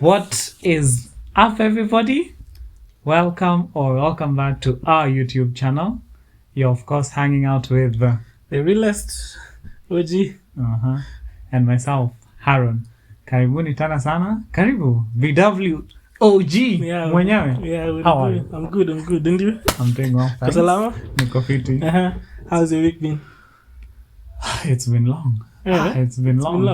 What is up, everybody? Welcome back to our YouTube channel. You're of course hanging out with the realest OG and myself, Haron. Karibuni tena sana. Karibu VW OG. Mwenyewe. Yeah, how are you? I'm good. And you? I'm doing well. Thanks. Salama? Niko fiti. How's your week been? It's been long. It's been long.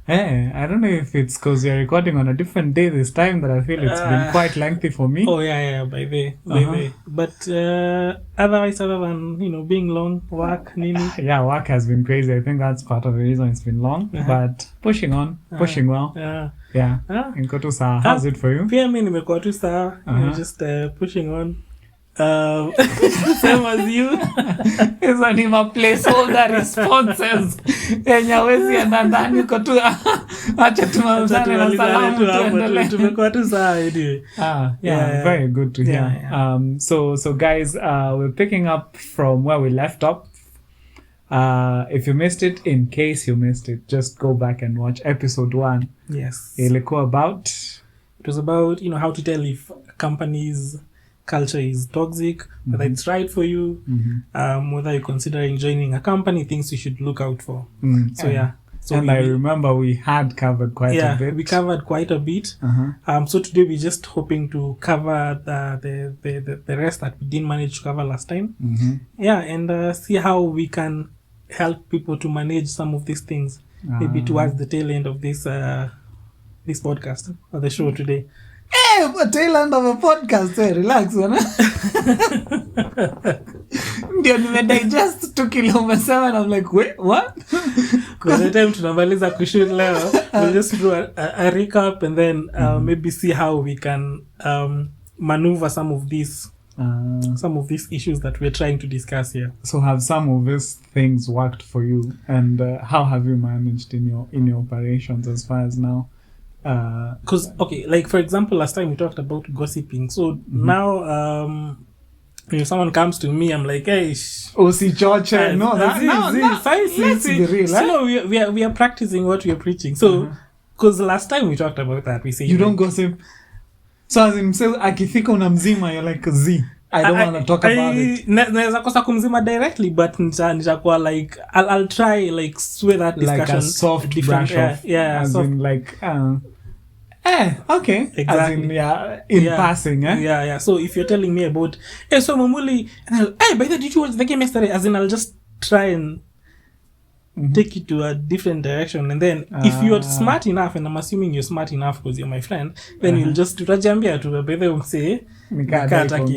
Eh? I don't know if it's because you're recording on a different day this time, but I feel it's been quite lengthy for me. Oh yeah, by the way. But otherwise, other than being long, work, nini. Yeah, work has been crazy. I think that's part of the reason it's been long. But pushing on, pushing well. Yeah. Niko tu sawa. How's it for you? Pia mimi nimekuwa tu sawa. Just pushing on. Same as you. Hizo ni ma placeholder responses yenye hawezi enda ndani uko tu acha tumalizane na salamu tuendelee. Tumekuwa tu sawa anyway. Yeah, very good to hear. So guys, we're picking up from where we left off. If you missed it, in case you missed it, just go back and watch episode 1. Yes. It was about how to tell if companies culture is toxic, whether it's right for you, whether you're considering joining a company, things you should look out for. So I remember we had covered quite a bit. We covered quite a bit. So today we're just hoping to cover the rest that we didn't manage to cover last time. And see how we can help people to manage some of these things, maybe towards the tail end of this podcast or the show today. A tail end of a podcast, relax, wana. Ndio nimedigest 2 kilo umesema and I'm like, wait, what? Because the time tunamaliza kushoot leo, we'll just do a recap and then maybe see how we can maneuver some of these issues that we're trying to discuss here. So have some of these things worked for you, and how have you managed in your operations as far as now? Because like for example, last time we talked about gossiping. So now if someone comes to me, I'm like, hey, OC Church, let's be real. So we are practicing what we are preaching. So because last time we talked about that, we say you don't gossip. So as in say akifika unamzima, you're like Z. I don't want to talk about it. Naweza kosa kumzima directly, but nitakuwa like I'll try like sway that discussion like a soft brush off. As soft. In like okay. Exactly. As in, passing, Yeah. So if you're telling me about, so Mamuli, and by the way, did you watch the game yesterday? As in, I'll just try and take it to a different direction, and then if you're smart enough, and I'm assuming you're smart enough because you're my friend, then you'll just tutajambia to by the way say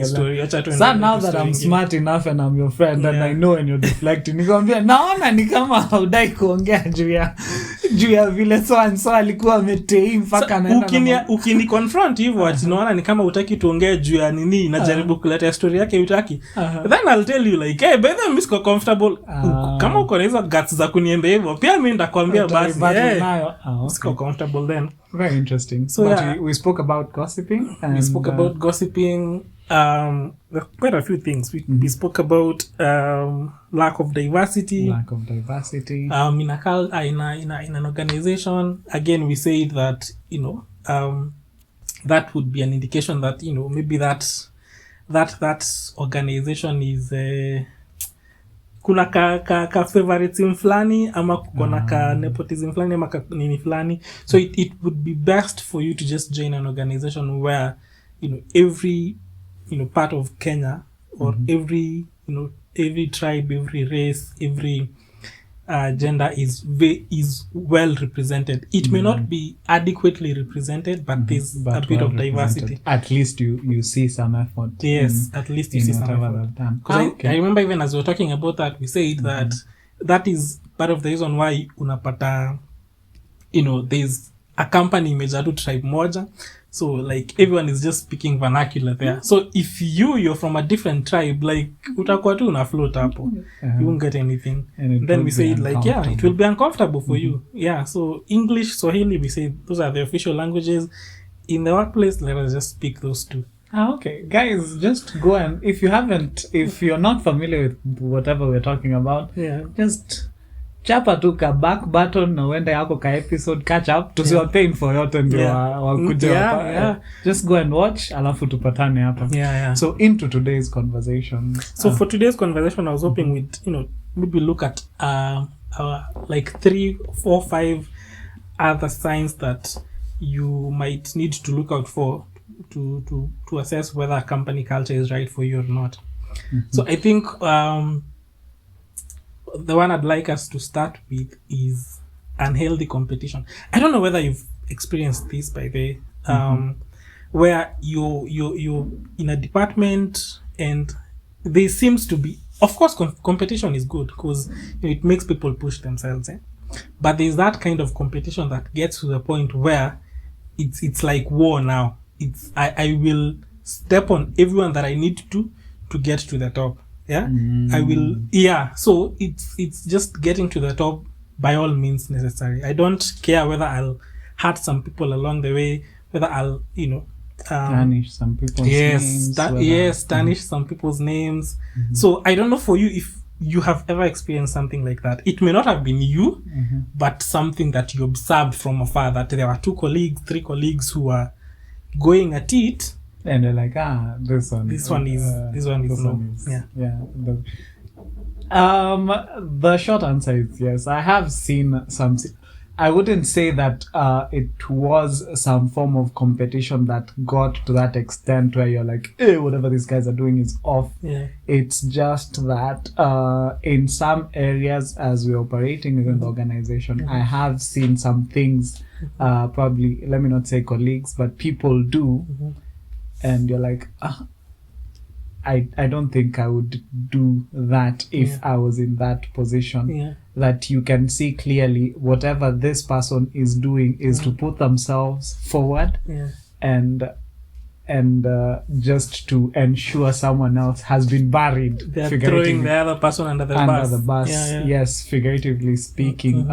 story. So now that I'm smart enough and I'm your friend and I know and you're deflecting, nikwambia naona ni kama haudai kuongea juu ya vile so alikuwa ametei mpaka naenda ukini confront hivyo ati naona ni kama hutaki tuongee juu ya nini najaribu kuleta story yake hutaki, then I'll tell you like hey by the way I'm so comfortable kama uko na hizo guts za kuniambia hivyo pia mimi ndakwambia basi siko comfortable then. Very interesting. So we spoke about gossiping. And we spoke about gossiping. Quite a few things. We spoke about lack of diversity. In an organization. Again, we said that that would be an indication that maybe that organization is kuna ka favoritism flani ama kuna ka nepotism flani ama ka nini flani. So it would be best for you to just join an organization where every part of Kenya or every tribe, every race, every gender is well represented. It may not be adequately represented, but there's a bit of diversity. At least you see some effort. Yes, at least you see some effort. Because I remember even as we were talking about that, we said that is part of the reason why unapata, there's a company imejaa tu tribe moja. So like everyone is just speaking vernacular there. So if you're from a different tribe, like utakuwa tu una float hapo. You won't get anything. And then we say like it will be uncomfortable for you. Yeah, so English, Swahili, we say those are the official languages. In the workplace, let us just speak those two. Okay, guys, just go and if you're not familiar with whatever we're talking about, just chapa tu ka back button na uende yako ka episode catch up, tusiwape info yote ndio wakuje hapa. Just go and watch, alafu tupatane hapa. So into today's conversation. So for today's conversation, I was hoping we'd, maybe look at like 3, 4, 5 other signs that you might need to look out for to assess whether a company culture is right for you or not. So I think the one I'd like us to start with is unhealthy competition. I don't know whether you've experienced this, by the way, where you're in a department and there seems to be, of course, competition is good because it makes people push themselves. But there's that kind of competition that gets to the point where it's like war now. I will step on everyone that I need to get to the top. I will. So it's just getting to the top by all means necessary. I don't care whether I'll hurt some people along the way, whether I'll tarnish some people's names. Tarnish some people's names. So I don't know for you if you have ever experienced something like that. It may not have been you, but something that you observed from afar, that there were 2 colleagues, 3 colleagues who are going at it. And they're like, this one is the short answer is yes. I have seen some. I wouldn't say that it was some form of competition that got to that extent where you're like, whatever these guys are doing is off. It's just that in some areas, as we're operating within the organization, I have seen some things, probably, let me not say colleagues, but people do. And you're like, I don't think I would do that if I was in that position. That you can see clearly whatever this person is doing is to put themselves forward and just to ensure someone else has been buried. They're throwing the other person under the bus. Yes, figuratively speaking.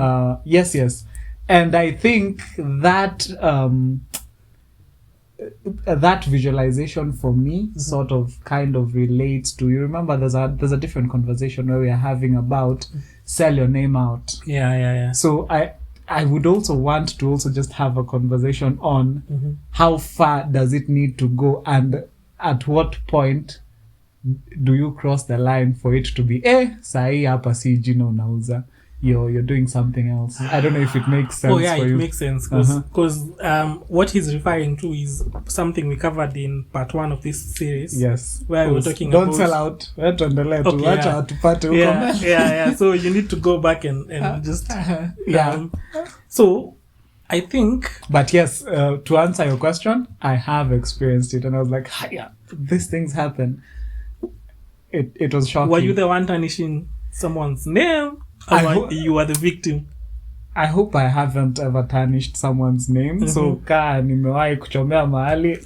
Yes. And I think that that visualization for me sort of kind of relates to, you remember there's a different conversation where we are having about sell your name out. So I would also want to also just have a conversation on how far does it need to go, and at what point do you cross the line for it to be sahi hapa si jina unauza, you're doing something else. I don't know if it makes sense for you. It makes sense because what he's referring to is something we covered in part 1 of this series. Yes, where we're talking don't about sell out. So you need to go back and just so I think, but yes, to answer your question, I have experienced it and I was like, these things happen. It was shocking. Were you the one tarnishing someone's name? You are the victim? I hope I haven't ever tarnished someone's name. So kaa nimewahi kuchomea mahali,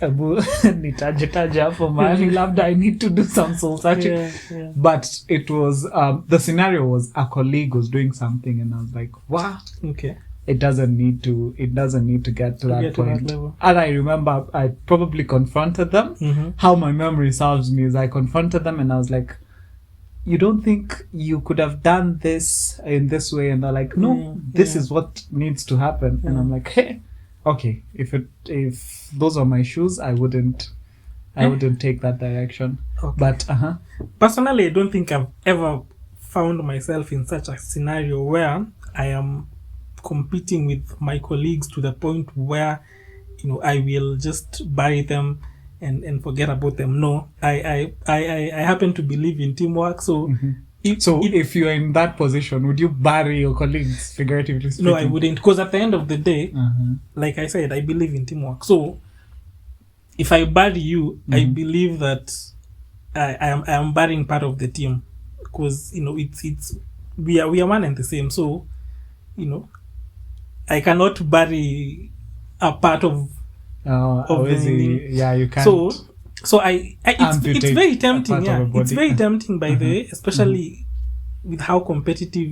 nitaje hapo mahali, labda I need to do some soul searching. But it was the scenario was a colleague was doing something and I was like, wow. Okay. It doesn't need to get to that point. And I remember I probably confronted them. How my memory serves me is I confronted them and I was like, you don't think you could have done this in this way? And they're like, no, this is what needs to happen. And I'm like, hey, okay, if those are my shoes, I wouldn't take that direction. Okay. But personally, I don't think I've ever found myself in such a scenario where I am competing with my colleagues to the point where I will just bury them and forget about them. No, I happen to believe in teamwork. So if you're in that position, would you bury your colleagues, figuratively speaking? No, I wouldn't, because at the end of the day, like I said, I believe in teamwork. So if I bury you, I believe that I am burying part of the team, because it's we are one and the same. So I cannot bury a part of you can't. So it's very tempting. It's very tempting, by the way, especially with how competitive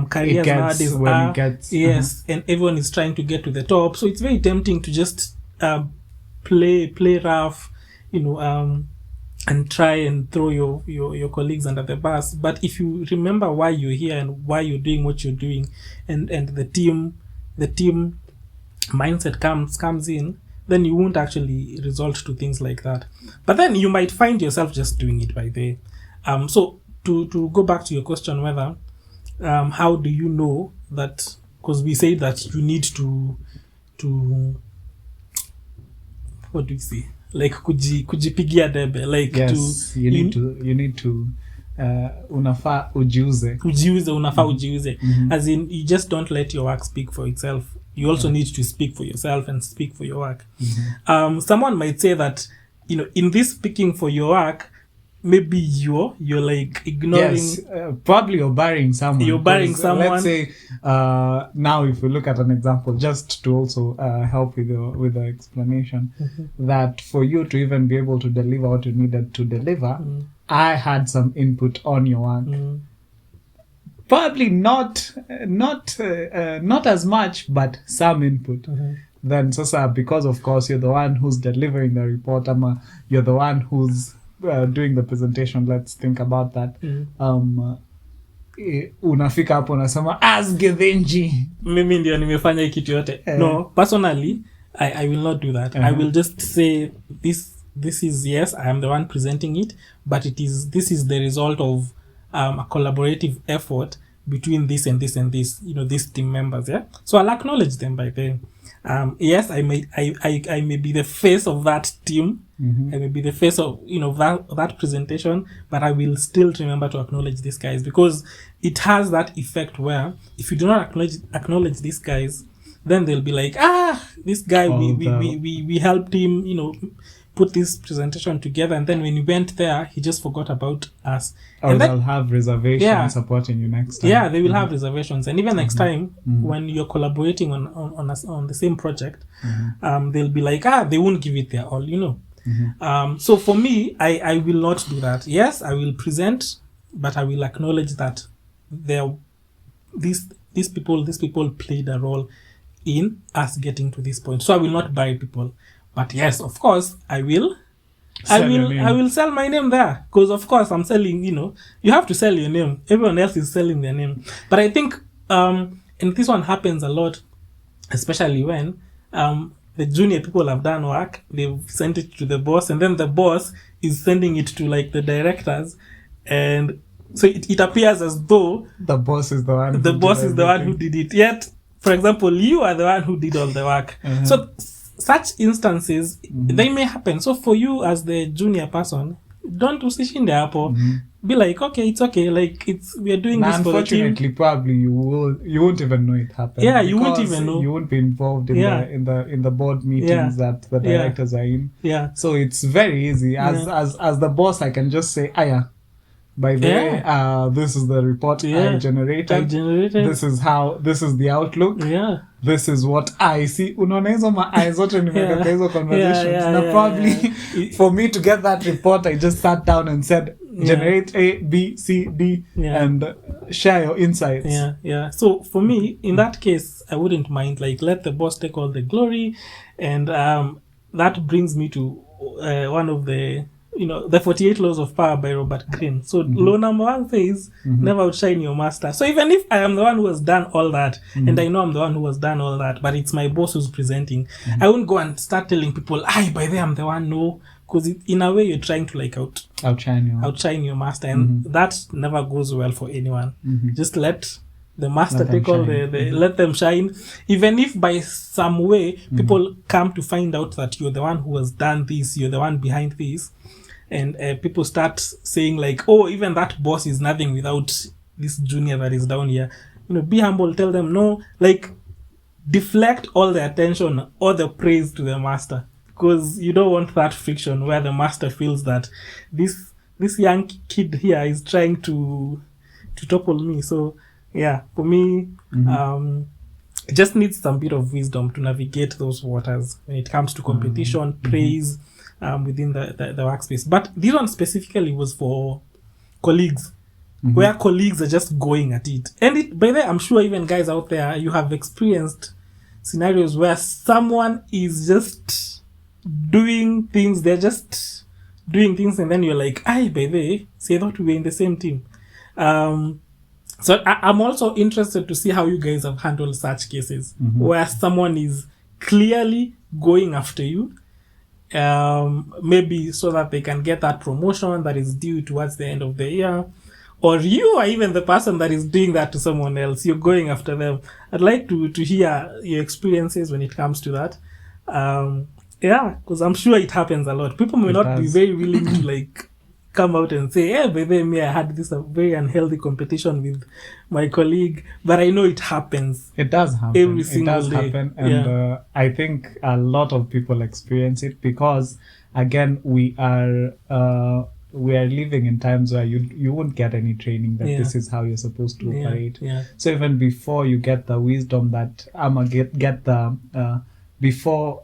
careers nowadays are. Yes, and everyone is trying to get to the top. So it's very tempting to just play rough, and try and throw your colleagues under the bus. But if you remember why you're here and why you're doing what you're doing, and the team mindset comes in, then you won't actually resort to things like that. But then you might find yourself just doing it by the so to go back to your question, whether how do you know that, because we say that you need to what do you say, like kujipigia debe, like yes, you need to unafaa ujiuze as in you just don't let your work speak for itself. You also need to speak for yourself and speak for your work. Someone might say that, in this speaking for your work, maybe you're like ignoring. Yes, probably you're burying someone. Let's say now, if we look at an example, just to also help with the explanation, that for you to even be able to deliver what you needed to deliver, I had some input on your work. Probably not as much, but some input. Then sasa, because of course you're the one who's delivering the report, you're the one who's doing the presentation, let's think about that. Unafika hapo unasema as Githinji, mimi ndio nimefanya hii kitu yote. No, personally I will not do that. I will just say this is, yes, I am the one presenting it, but this is the result of a collaborative effort between this and this and this, these team members. Yeah, so I'll acknowledge them by then. Yes, I may be the face of that team. I may be the face of that presentation, but I will still remember to acknowledge these guys, because it has that effect where if you do not acknowledge these guys, then they'll be like, this guy, we helped him, put this presentation together, and then when you went there, he just forgot about us. Or they'll have reservations supporting you next time. Yeah, they will have reservations, and even next time when you're collaborating on the same project, they'll be like, they won't give it their all, So for me, I will not do that. Yes, I will present, but I will acknowledge that these people played a role in us getting to this point. So I will not buy people. But yes, of course, I will sell my name there, because of course I'm selling, you have to sell your name. Everyone else is selling their name. But I think, and this one happens a lot, especially when the junior people have done work, they've sent it to the boss, and then the boss is sending it to like the directors, and so it appears as though the boss is the one who did it. Yet, for example, you are the one who did all the work. So such instances, they may happen. So for you as the junior person, don't usishinde hapo. Be like, okay, it's okay. Like we are doing this for the team. Unfortunately, probably you won't even know it happened. Yeah, you won't even know. You won't be involved in the board meetings that the directors are in. Yeah. So it's very easy. As the boss, I can just say, by the way, this is the report I generated. This is the outlook. Yeah. This is what I see. Unaona hizo ma zote nimeweka hizo conversations. Na probably for me to get that report, I just sat down and said, generate A, B, C, D, and share your insights. Yeah. So for me, in that case, I wouldn't mind. Like, let the boss take all the glory, and that brings me to one of the the 48 laws of power by Robert Greene. So law number 1 says, never outshine your master. So even if I am the one who has done all that, and I know I'm the one who has done all that, but it's my boss who's presenting, I won't go and start telling people, by the way, I'm the one. No, because in a way you're trying to like outshine your master, and that never goes well for anyone. Just let the master take all let them shine. Even if by some way people come to find out that you're the one who has done this, you're the one behind this, and people start saying like, even that boss is nothing without this junior that is down here. Be humble, tell them no, like deflect all the attention or the praise to the master, because you don't want that friction where the master feels that this young kid here is trying to topple me. So yeah, for me, it just needs some bit of wisdom to navigate those waters when it comes to competition, praise, within the workspace. But this one specifically was for colleagues, where colleagues are just going at it. And by the way, I'm sure even guys out there, you have experienced scenarios where someone is just doing things, they're just doing things, and then you're like, "Aye, by the way, see, I thought we were in the same team." So I'm also interested to see how you guys have handled such cases where someone is clearly going after you, maybe so that they can get that promotion that is due towards the end of the year, or you are even the person that is doing that to someone else. You're going after them. I'd like to hear your experiences when it comes to that. Because I'm sure it happens a lot. People may not be very willing to like come out and say, "Yeah, baby, me, I had this very unhealthy competition with my colleague," but I know it happens. It does happen. Every single day. Happen, and I think a lot of people experience it because, again, we are living in times where you won't get any training that this is how you're supposed to operate. So even before you get the wisdom that before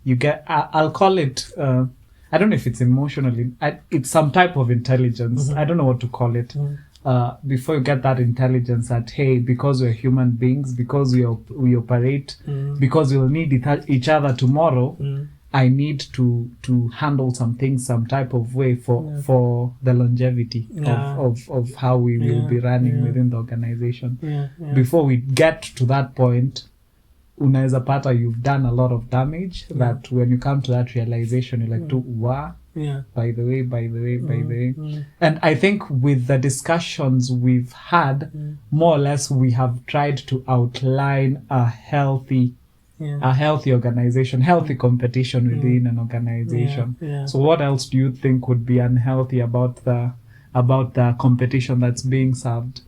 you get, I'll call it. I don't know if it's emotionally. It's some type of intelligence. I don't know what to call it. Before you get that intelligence that, hey, because we're human beings, because we operate, because we'll need each other tomorrow, I need to handle some things some type of way for the longevity of how we will be running within the organization. Before we get to that point, unaweza pata you've done a lot of damage that when you come to that realization you're like by the way. And I think with the discussions we've had, more or less we have tried to outline a healthy organization, healthy competition within an organization. So what else do you think would be unhealthy about the competition that's being served?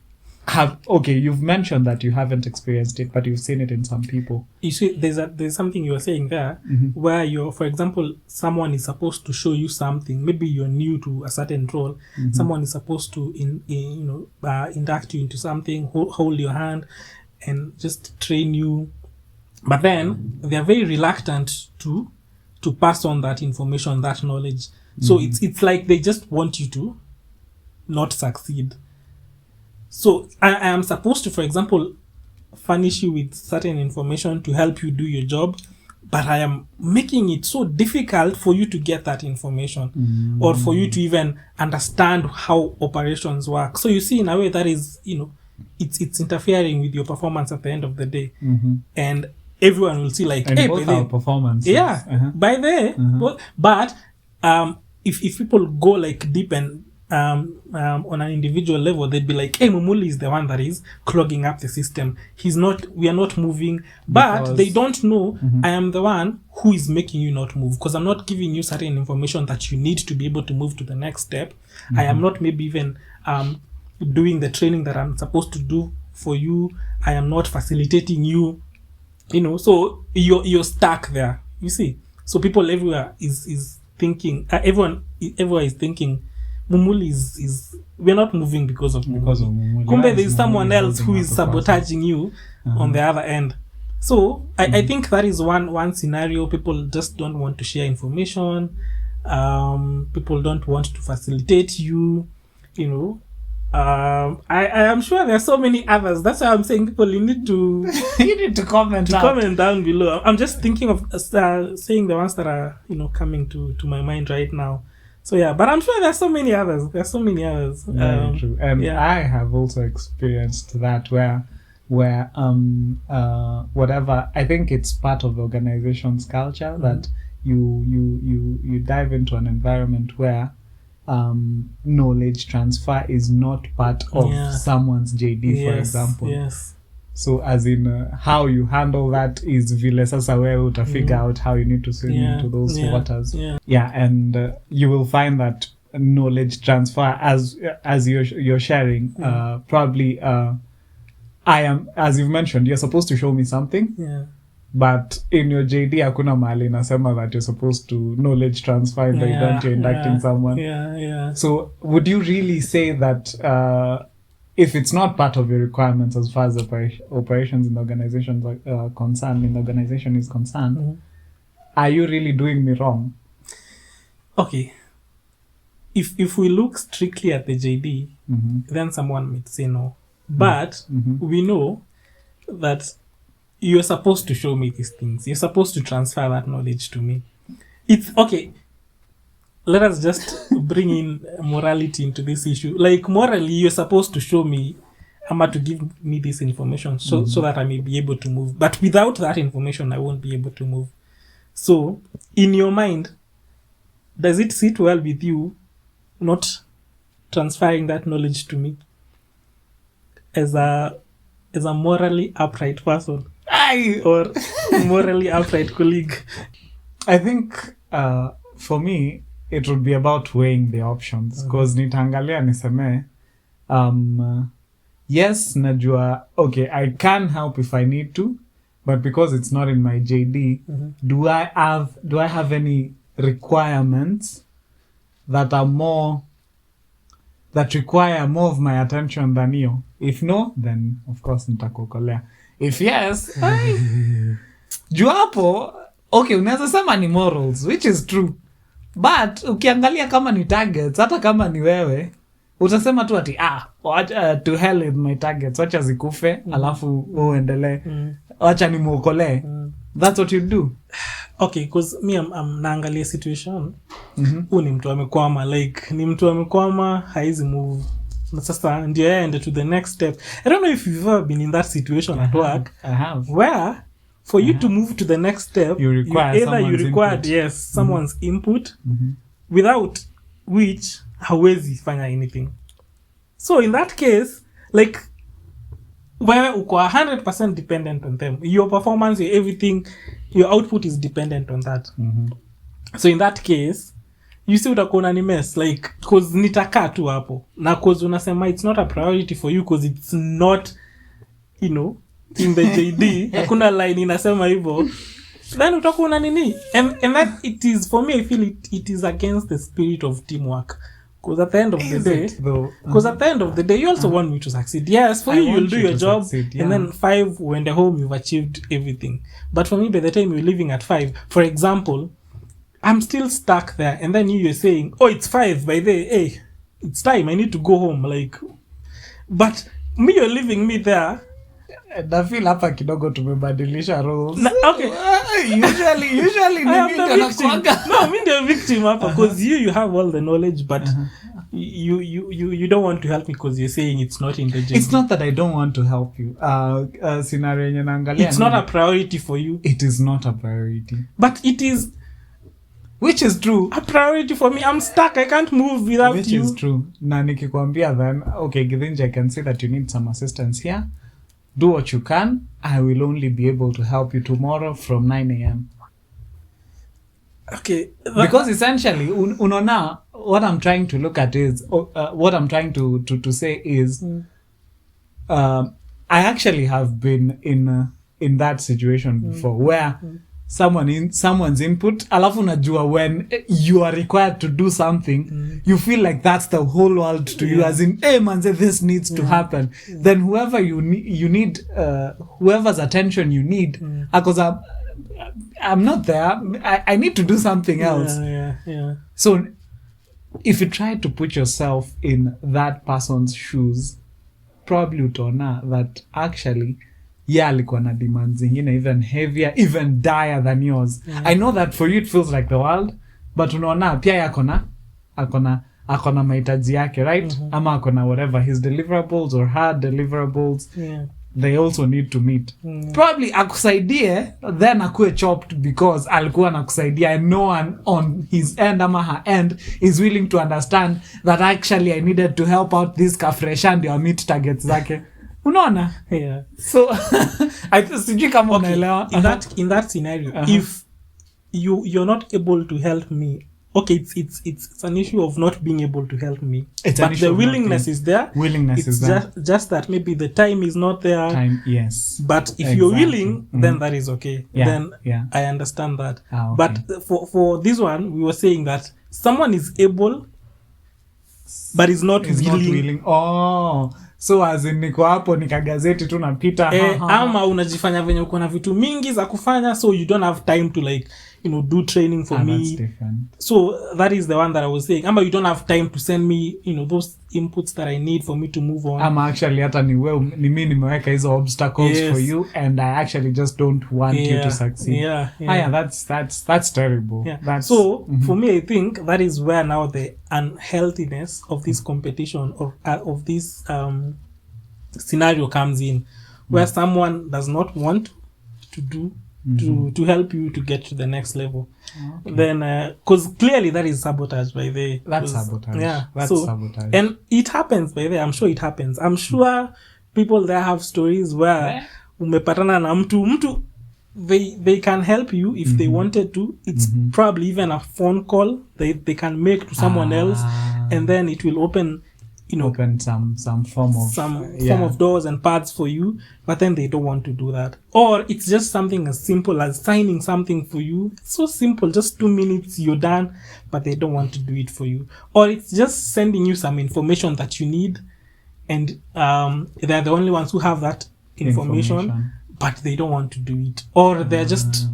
You've mentioned that you haven't experienced it, but you've seen it in some people. You see, there's something you were saying there, where for example, someone is supposed to show you something. Maybe you're new to a certain role. Someone is supposed to induct you into something, hold your hand, and just train you. But then they are very reluctant to pass on that information, that knowledge. So it's like they just want you to not succeed. So I am supposed to, for example, furnish you with certain information to help you do your job, but I am making it so difficult for you to get that information or for you to even understand how operations work. So you see, in a way, that is, it's interfering with your performance at the end of the day. And everyone will see like, and hey, both our performance. Yeah, by the way. But if people go like deep and on an individual level, they'd be like, hey, Mumuli is the one that is clogging up the system. We are not moving. But they don't know I am the one who is making you not move, because I'm not giving you certain information that you need to be able to move to the next step. I am not maybe even doing the training that I'm supposed to do for you. I am not facilitating you, so you're stuck there, you see. So people everywhere is thinking, everyone is thinking, Mumuli is we're not moving because of Mumuli. Kumbe there's someone else who is sabotaging you on the other end. So I think that is one scenario. People just don't want to share information. People don't want to facilitate you. I am sure there are so many others. That's why I'm saying people, you need to comment down below. I'm just thinking of saying the ones that are coming to my mind right now. So yeah, but I'm sure there's so many others. Very true. And I have also experienced that where whatever, I think it's part of the organization's culture that you dive into an environment where knowledge transfer is not part of someone's JD, for example. Yes. So as in how you handle that is vile sasa wewe uta figure out how you need to swim into those waters. And you will find that knowledge transfer as you're sharing probably I am, as you've mentioned, you're supposed to show me something. But in your JD hakuna mahali inasema that you're supposed to knowledge transfer in the event you're inducting someone. So would you really say that if it's not part of your requirements as far as operations in the organization is concerned, are you really doing me wrong? Okay. If we look strictly at the JD, then someone might say no. But we know that you're supposed to show me these things. You're supposed to transfer that knowledge to me. It's okay. let us just bring in morality into this issue. Like, morally, you're supposed to show me, to give me this information so that I may be able to move. But without that information, I won't be able to move. So, in your mind, does it sit well with you not transferring that knowledge to me as a morally upright person or morally upright colleague? I think for me it would be about weighing the options, because nitaangalia niseme yes, najua okay, I can help if I need to, but because it's not in my JD, do I have any requirements that require more of my attention than you? If no, then of course nitakuokolea. If yes, juu hapo okay, unaweza sema ni morals, which is true, but ukiangalia kama ni targets, hata kama ni wewe utasema tu ati to hell with my targets, wacha zikufe alafu uendelee, wacha nimuokolee. That's what you do. Okay, because me I'm naangalia situation. Huyu ni mtu amekwama, like ni mtu amekwama, haizi move. Na sasa ndio aende to the next step. I don't know if you've ever been in that situation at work. I have. Where for you to move to the next step, you require someone's input, without which hawezi fanya anything. So in that case, like, where uko 100% dependent on them, your performance, your everything, your output is dependent on that. So in that case, you see utakuwa ni mess, like, cause nitakaa tu hapo na cause unasema it's not a priority for you cause it's not, you know, in the JD. Hakuna line inasema hivyo, then utakuwa nini, and that it is, for me I feel it is against the spirit of teamwork. Because at the end of the day, you also want me to succeed. Yes, for you'll do your job, and then 5, when the home, you've achieved everything. But for me, by the time you're leaving at 5, for example, I'm still stuck there, and then you're saying, oh, it's 5, by the hey, it's time, I need to go home. Like, but me, you're leaving me there. Na feel hapa kidogo tumebadilisha roles. Okay. Usually I'm the victim. No, I mean the victim hapa, because you have all the knowledge, but you don't want to help me because you're saying it's not in the JD. It's not that I don't want to help you. Scenario yenye naangalia, it's not a priority for you. It is not a priority. But it is, which is true, a priority for me. I'm stuck. I can't move without which you. Which is true. Na nikikwambia then, okay, Githinji, I can see that you need some assistance here. Do what you can. I will only be able to help you tomorrow from 9 a.m. Okay. Because essentially, unaona, what I'm trying to look at is, what I'm trying to say is, I actually have been in that situation before, where someone's input, alafu unajua when you are required to do something, you feel like that's the whole world to you, as in, hey man, this needs to happen. Then whoever you need, whoever's attention you need, because I'm not there, I need to do something else. Yeah. So if you try to put yourself in that person's shoes, probably utaona that actually alikuwa na demands zingine even heavier, even dire than yours. I know that for you it feels like the world, but unaona pia akona mahitaji yake, right? Ama akona whatever his deliverables or her deliverables, they also need to meet. Probably akusaidie, then akue chopped because alikuwa anakusaidia, and no one on his end ama her end is willing to understand that actually I needed to help out this kafresha ndio meet targets zake. Unaona? Yeah. So I sijui kama unaelewa. In that scenario, if you're not able to help me, okay, it's an issue of not being able to help me. But the willingness is there. Is there. Just that maybe the time is not there. Time, yes. But if you're willing, then that is okay. Then I understand that. Okay. But for this one, we were saying that someone is able, but is not willing. Oh. So as in niko hapo nikagazeti tu napita ama unajifanya venye uko na vitu mingi za kufanya, so you don't have time to, like, do training for me. That's different. So that is the one that I was saying. Amba, you don't have time to send me, those inputs that I need for me to move on. I'm actually hata ni mimi nimeweka hizo obstacles for you, and I actually just don't want you to succeed. That's terrible. Yeah. For me, I think that is where now the unhealthiness of this competition of this scenario comes in, where someone does not want to do to help you to get to the next level. Then because clearly that is sabotage by the sabotage. Sabotage. And it happens by the I'm sure it happens. I'm sure people there have stories where umepatana na mtu they can help you if they wanted to. It's probably even a phone call they can make to someone else, and then it will open some form of doors and paths for you, but then they don't want to do that. Or it's just something as simple as signing something for you. It's so simple, just 2 minutes, you're done, but they don't want to do it for you. Or it's just sending you some information that you need, and they're the only ones who have that information, but they don't want to do it. Or they're just,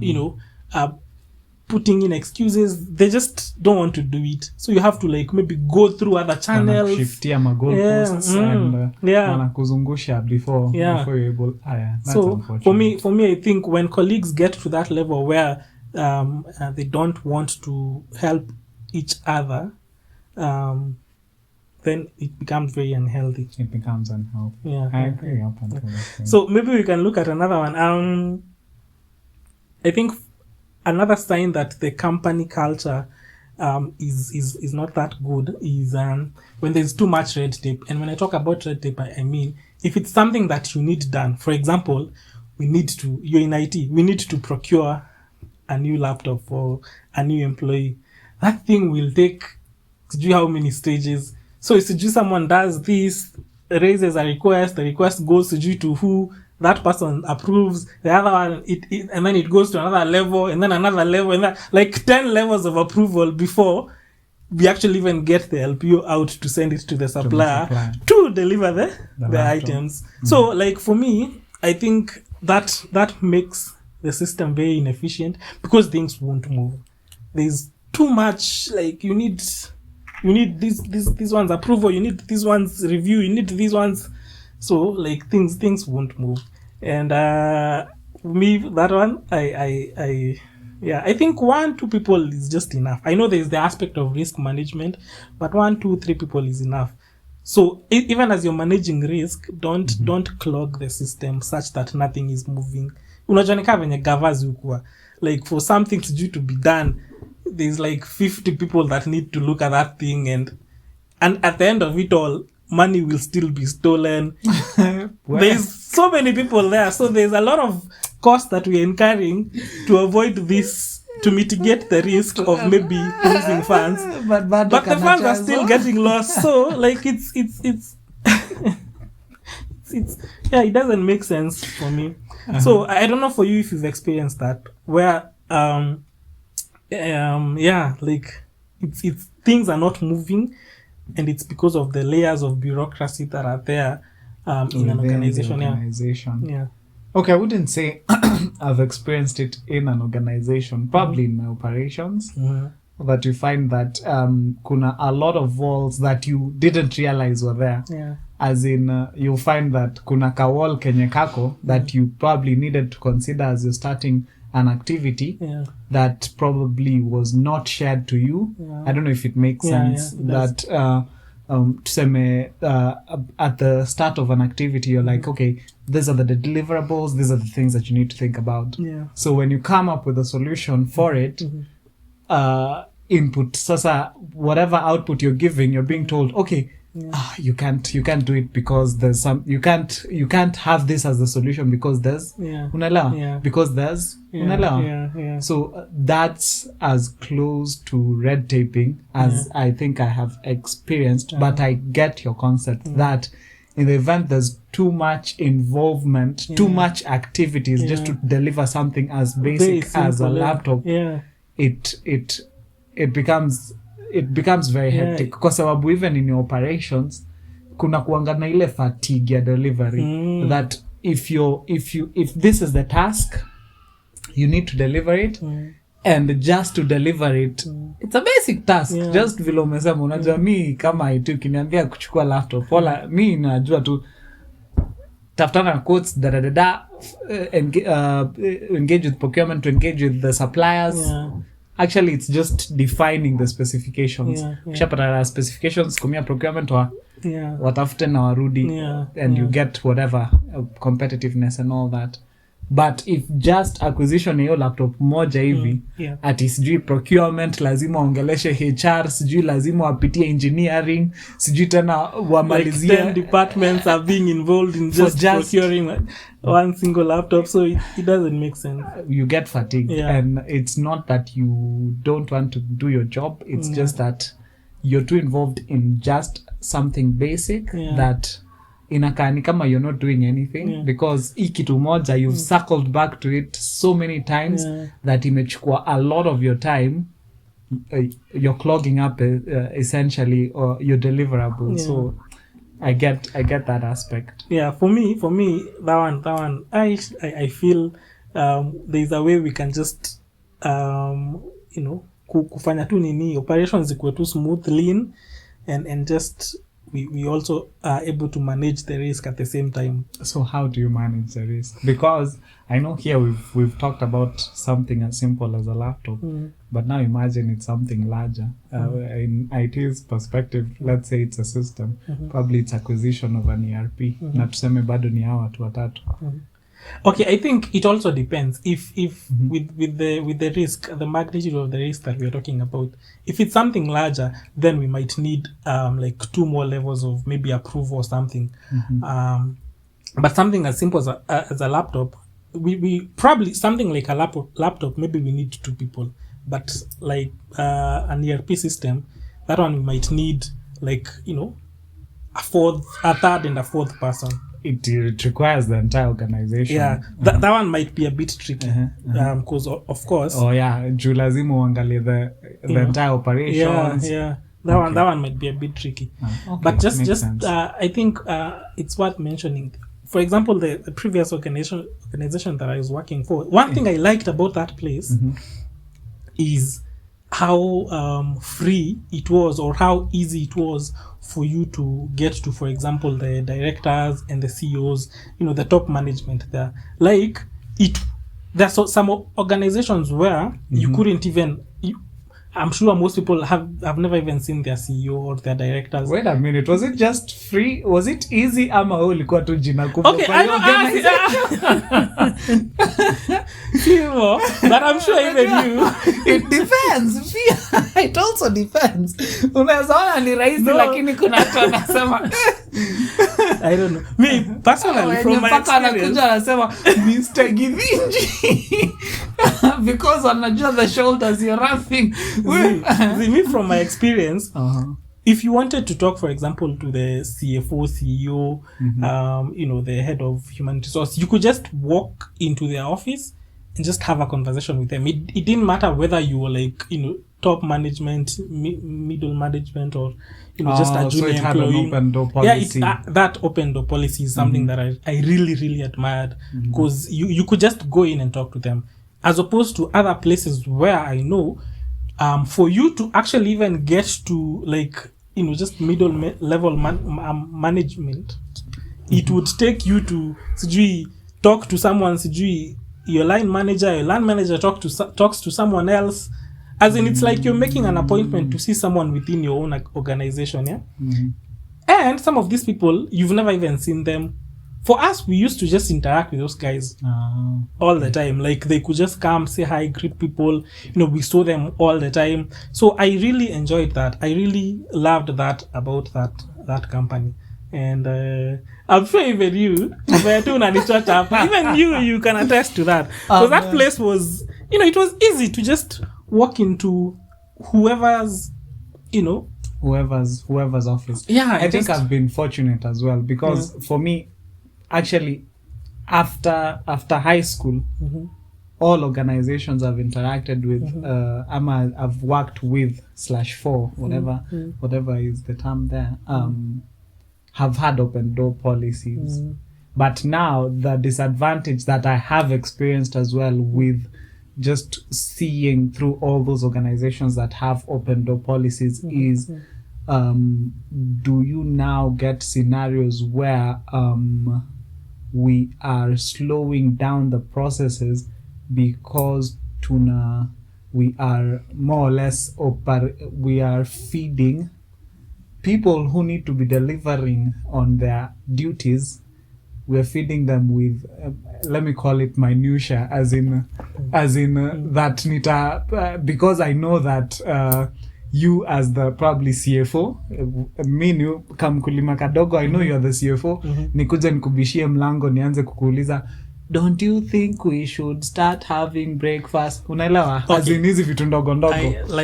putting in excuses. They just don't want to do it. So you have to maybe go through other channels. Shiftia goalposts and wanakuzungusha before you're able. That's so for me, I think when colleagues get to that level where they don't want to help each other, then it becomes very unhealthy. It becomes unhealthy. Yeah, I agree. So maybe we can look at another one. I think another sign that the company culture is not that good is when there's too much red tape. And when I talk about red tape, I mean if it's something that you need done. For example, you're in IT, we need to procure a new laptop for a new employee. That thing will take how many stages. So if someone does this, raises a request, the request goes to who, that person approves, the other one, and then it goes to another level, and then another level, and that, 10 levels of approval before we actually even get the LPO out to send it to the supplier to deliver the items. So, for me, I think that makes the system very inefficient because things won't move. There's too much, you need this one's approval, you need this one's review, you need these ones. So things won't move. And me, that one, I think 1-2 people is just enough. I know there's the aspect of risk management, but 1-2-3 people is enough. So even as you're managing risk, don't clog the system such that nothing is moving. Unajonika venye gavazi ukua. For something to be done, there's 50 people that need to look at that thing, and at the end of it all, money will still be stolen. There's so many people there, so there's a lot of cost that we're incurring to avoid this, to mitigate the risk of maybe losing funds. But the funds are still getting lost. So it's it doesn't make sense for me. So I don't know for you if you've experienced that, where it's things are not moving, and it's because of the layers of bureaucracy that are there in an organization. Yeah. Okay, I wouldn't say I've experienced it in an organization, probably in my operations, that you find that kuna a lot of walls that you didn't realize were there. Yeah. As in, you'll find that kuna ka wall kenye kako that you probably needed to consider as you're starting an activity that probably was not shared to you. I don't know if it makes sense that at the start of an activity you're like, okay, these are the deliverables, these are the things that you need to think about. So when you come up with a solution for it, input sasa, whatever output you're giving, you're being told, okay, you can't do it because there's some, you can't have this as the solution because there's because there's So that's as close to red taping as I think I have experienced, but I get your concept that in the event there's too much involvement, too much activities just to deliver something as basic as a laptop, it becomes very hectic kwa sababu even in your operations kuna kuanga na ile fatigue ya delivery that if this is the task you need to deliver it and just to deliver it, it's a basic task. Just vile umesema, unajua mi kama IT ukiniambia kuchukua laptop, wala mi najua tu tafutana quotes engage with procurement, to engage with the suppliers. Actually it's just defining the specifications. Ukishapata specifications kumia procurement watafute na warudi, and you get whatever competitiveness and all that. But if just acquisition hiyo laptop moja hivi, ati sijui procurement lazima ongeleshe HR, sijui lazima wapitie engineering, sijui tena wamalizie, like 10 departments are being involved in just procuring one single laptop, so it doesn't make sense. You get fatigued, and it's not that you don't want to do your job, it's just that you're too involved in just something basic that inakani kama you're not doing anything, because hii kitu moja you've circled back to it so many times that imechukua a lot of your time. You're clogging up essentially or your deliverables. So I get that aspect. For me that one I feel there's a way we can just kufanya tu nini operations zikuwe tu smooth, lean, and just we also are able to manage the risk at the same time. So how do you manage the risk? Because I know here we've talked about something as simple as a laptop, but now imagine it's something larger. In IT's perspective, let's say it's a system, probably it's acquisition of an ERP, na tuseme bado ni hawa watu watatu. Okay, I think it also depends if with the risk, the magnitude of the risk that we are talking about. If it's something larger, then we might need like 2 more levels of maybe approval or something. But something as simple as a laptop, we probably something like a laptop maybe we need 2 people. But like an ERP system, that one we might need like a third and a fourth person. It requires the entire organization. That one might be a bit tricky, because of course. Juu lazima uangalie the entire operations. That one might be a bit tricky. Okay, but just I think it's worth mentioning. For example, the previous organization that I was working for, one thing I liked about that place is how free it was, or how easy it was for you to get to, for example, the directors and the CEOs, the top management there. Like there's some organizations where you couldn't even. I'm sure most people have never even seen their CEO or their directors. Wait a minute, was it just free? Was it easy ama ulikuwa tu jina kubwa? Okay, I know. But I'm sure even you. It depends. It also depends. Unaweza ona ni rahisi lakini kuna watu wanasema I don't know. Me personally, from my experience, anakuja anasema Mr. Githinji because wanajua the shoulders you're rapping. Me from my experience, if you wanted to talk, for example, to the CFO, CEO, the head of human resource, you could just walk into their office and just have a conversation with them. It didn't matter whether you were like, top management, middle management, or just a junior so it employee. Had an open door policy. That open door policy is something that I really, really admired, because you could just go in and talk to them, as opposed to other places where I know for you to actually even get to like just middle level management, it would take you to talk to someone, your line manager talks to someone else, as in it's like you're making an appointment to see someone within your own organization. And some of these people you've never even seen them. For us, we used to just interact with those guys all the time. Like they could just come, say hi, greet people. We saw them all the time. So I really enjoyed that. I really loved that about that company. And I'm sure even you, even you can attest to that. Because that place was, it was easy to just walk into whoever's office. I think I've been fortunate as well, because for me, actually, after high school, all organizations I've interacted with, I've worked with /for, whatever is the term there, have had open door policies. But now the disadvantage that I have experienced as well with just seeing through all those organizations that have open door policies is, do you now get scenarios where we are slowing down the processes because we are more or less we are feeding people who need to be delivering on their duties. We are feeding them with let me call it minutia, as in that nita because I know that you as the probably CFO, mimi kama mkulima kadogo, I know you are the CFO, nikuja nikubishie mlango nianze kukuuliza, don't you think we should start having breakfast? Unaelewa? As in hizi vitu ndogo ndogo.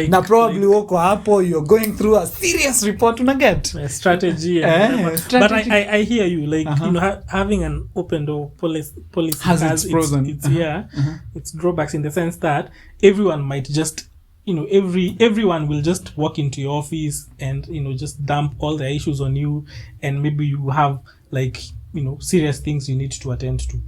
Na probably wako hapo, you're going through a serious report, unaget? Strategy. But I hear you, like, you know, having an open door policy has its pros and its drawbacks, in the sense that everyone might just, you know, everyone will just walk into your office and, you know, just dump all their issues on you, and maybe you have, like, you know, serious things you need to attend to.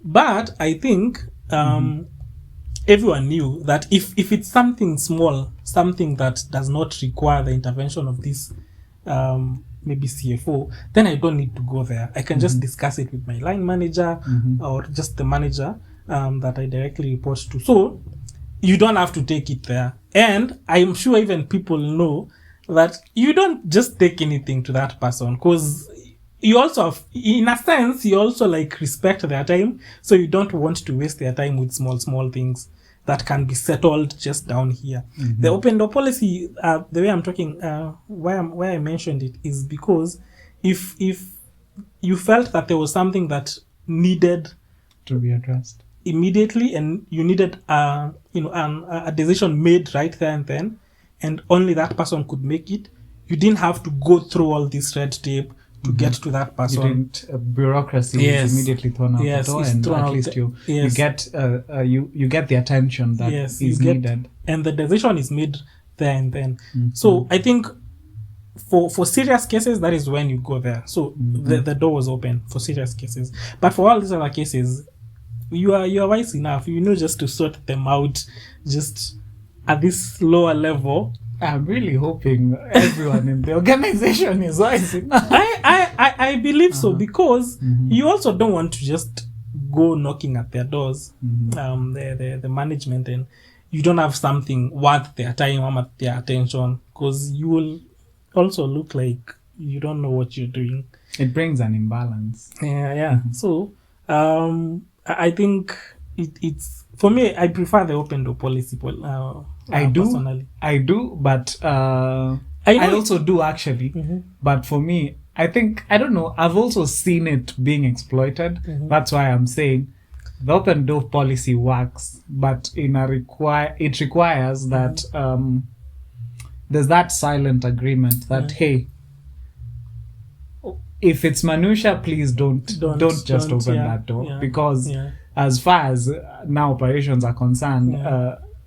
But I think everyone knew that if it's something small, something that does not require the intervention of this maybe CFO, then I don't need to go there. I can just discuss it with my line manager or just the manager that I directly report to. So you don't have to take it there. And I'm sure even people know that you don't just take anything to that person, because you also have, in a sense, you also like respect their time, so you don't want to waste their time with small things that can be settled just down here. The open door policy, the way I'm talking, why I mentioned it is because if you felt that there was something that needed to be addressed immediately, and you needed a decision made right there and then, and only that person could make it, you didn't have to go through all this red tape to get to that person. You didn't, bureaucracy is immediately thrown out the door, and at least you get you get the attention that is needed, and the decision is made there and then. So I think for serious cases, that is when you go there. So the door was open for serious cases, but for all these other cases, you are wise enough, you know, just to sort them out just at this lower level. I'm really hoping everyone in the organization is wise enough. I believe so, because you also don't want to just go knocking at their doors, the management, and you don't have something worth their time or their attention, because you will also look like you don't know what you're doing. It brings an imbalance. So I think it's, for me, I prefer the open door policy. I do personally. I do, but I also do actually. But for me, I think, I don't know, I've also seen it being exploited. That's why I'm saying the open door policy works, but it requires that there's that silent agreement that hey, if it's minutia, please don't just open that door, because as far as now operations are concerned,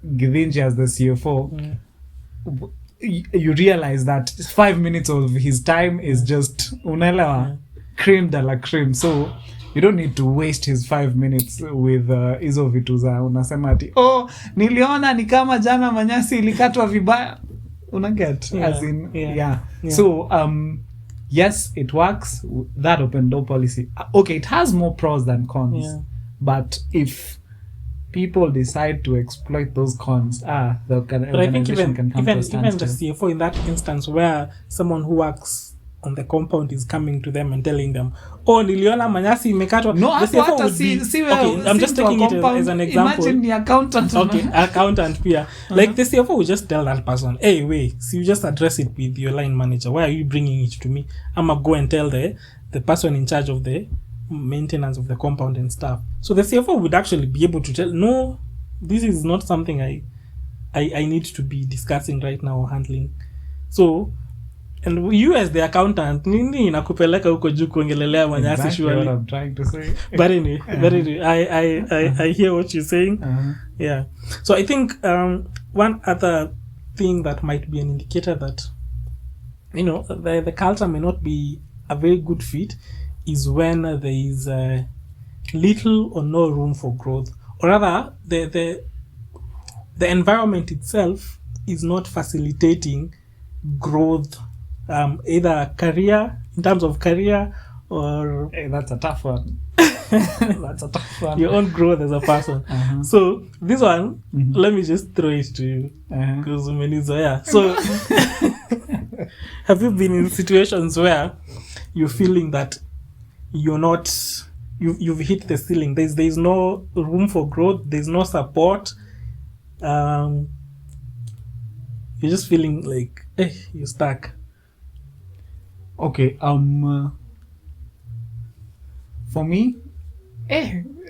Githinji as the CFO, you realize that 5 minutes of his time is just cream de la cream. So you don't need to waste his 5 minutes with hizo vitu za unasema ati niliona ni kama jana manyasi ilikatwa vibaya, unaget, as in so yes, it works, that open door policy. Okay, it has more pros than cons, but if people decide to exploit those cons, the organization can come to a standstill. Even the CFO, in that instance where someone who works on the compound is coming to them and telling them, niliona manyasi imekatwa. No, the CFO would be, okay, I'm just taking it as an example. Imagine the accountant. Okay, accountant here. Like the CFO would just tell that person, hey, wait, so you just address it with your line manager. Why are you bringing it to me? I'm going to go and tell the person in charge of the maintenance of the compound and stuff. So the CFO would actually be able to tell, no, this is not something I need to be discussing right now or handling. So, and you as the accountant, nini inakupeleka huko juu kuongelelea manyasi surely. What I'm trying to say. But anyway, I hear what you're saying. Yeah. So I think one other thing that might be an indicator that, you know, the culture may not be a very good fit is when there is little or no room for growth, or rather the the environment itself is not facilitating growth, either career, in terms of career, or Hey, that's a tough one. That's a tough one. your own growth as a person. So this one, let me just throw it to you, because so have you been in situations where you're feeling that you're not, you've hit the ceiling, there's no room for growth, there's no support, you're just feeling like you're stuck? Okay, for me,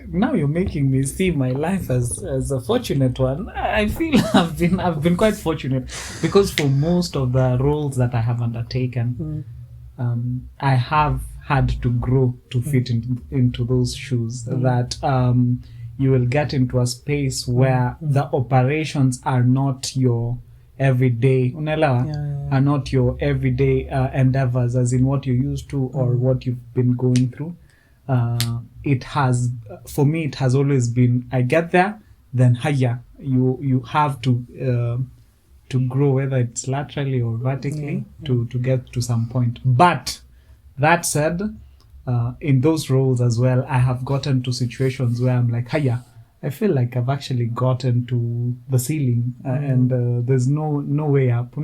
now you're making me see my life as a fortunate one. I feel I've been quite fortunate, because for most of the roles that I have undertaken, I have had to grow to fit into those shoes. That you will get into a space where the operations are not your everyday, are not your everyday endeavors, as in what you're used to or what you've been going through. It has, for me, it has always been, I get there, then higher. You have to grow, whether it's laterally or vertically, to get to some point. But that said, in those roles as well, I have gotten to situations where I'm like, higher. I feel like I've actually gotten to the ceiling, and there's no way up.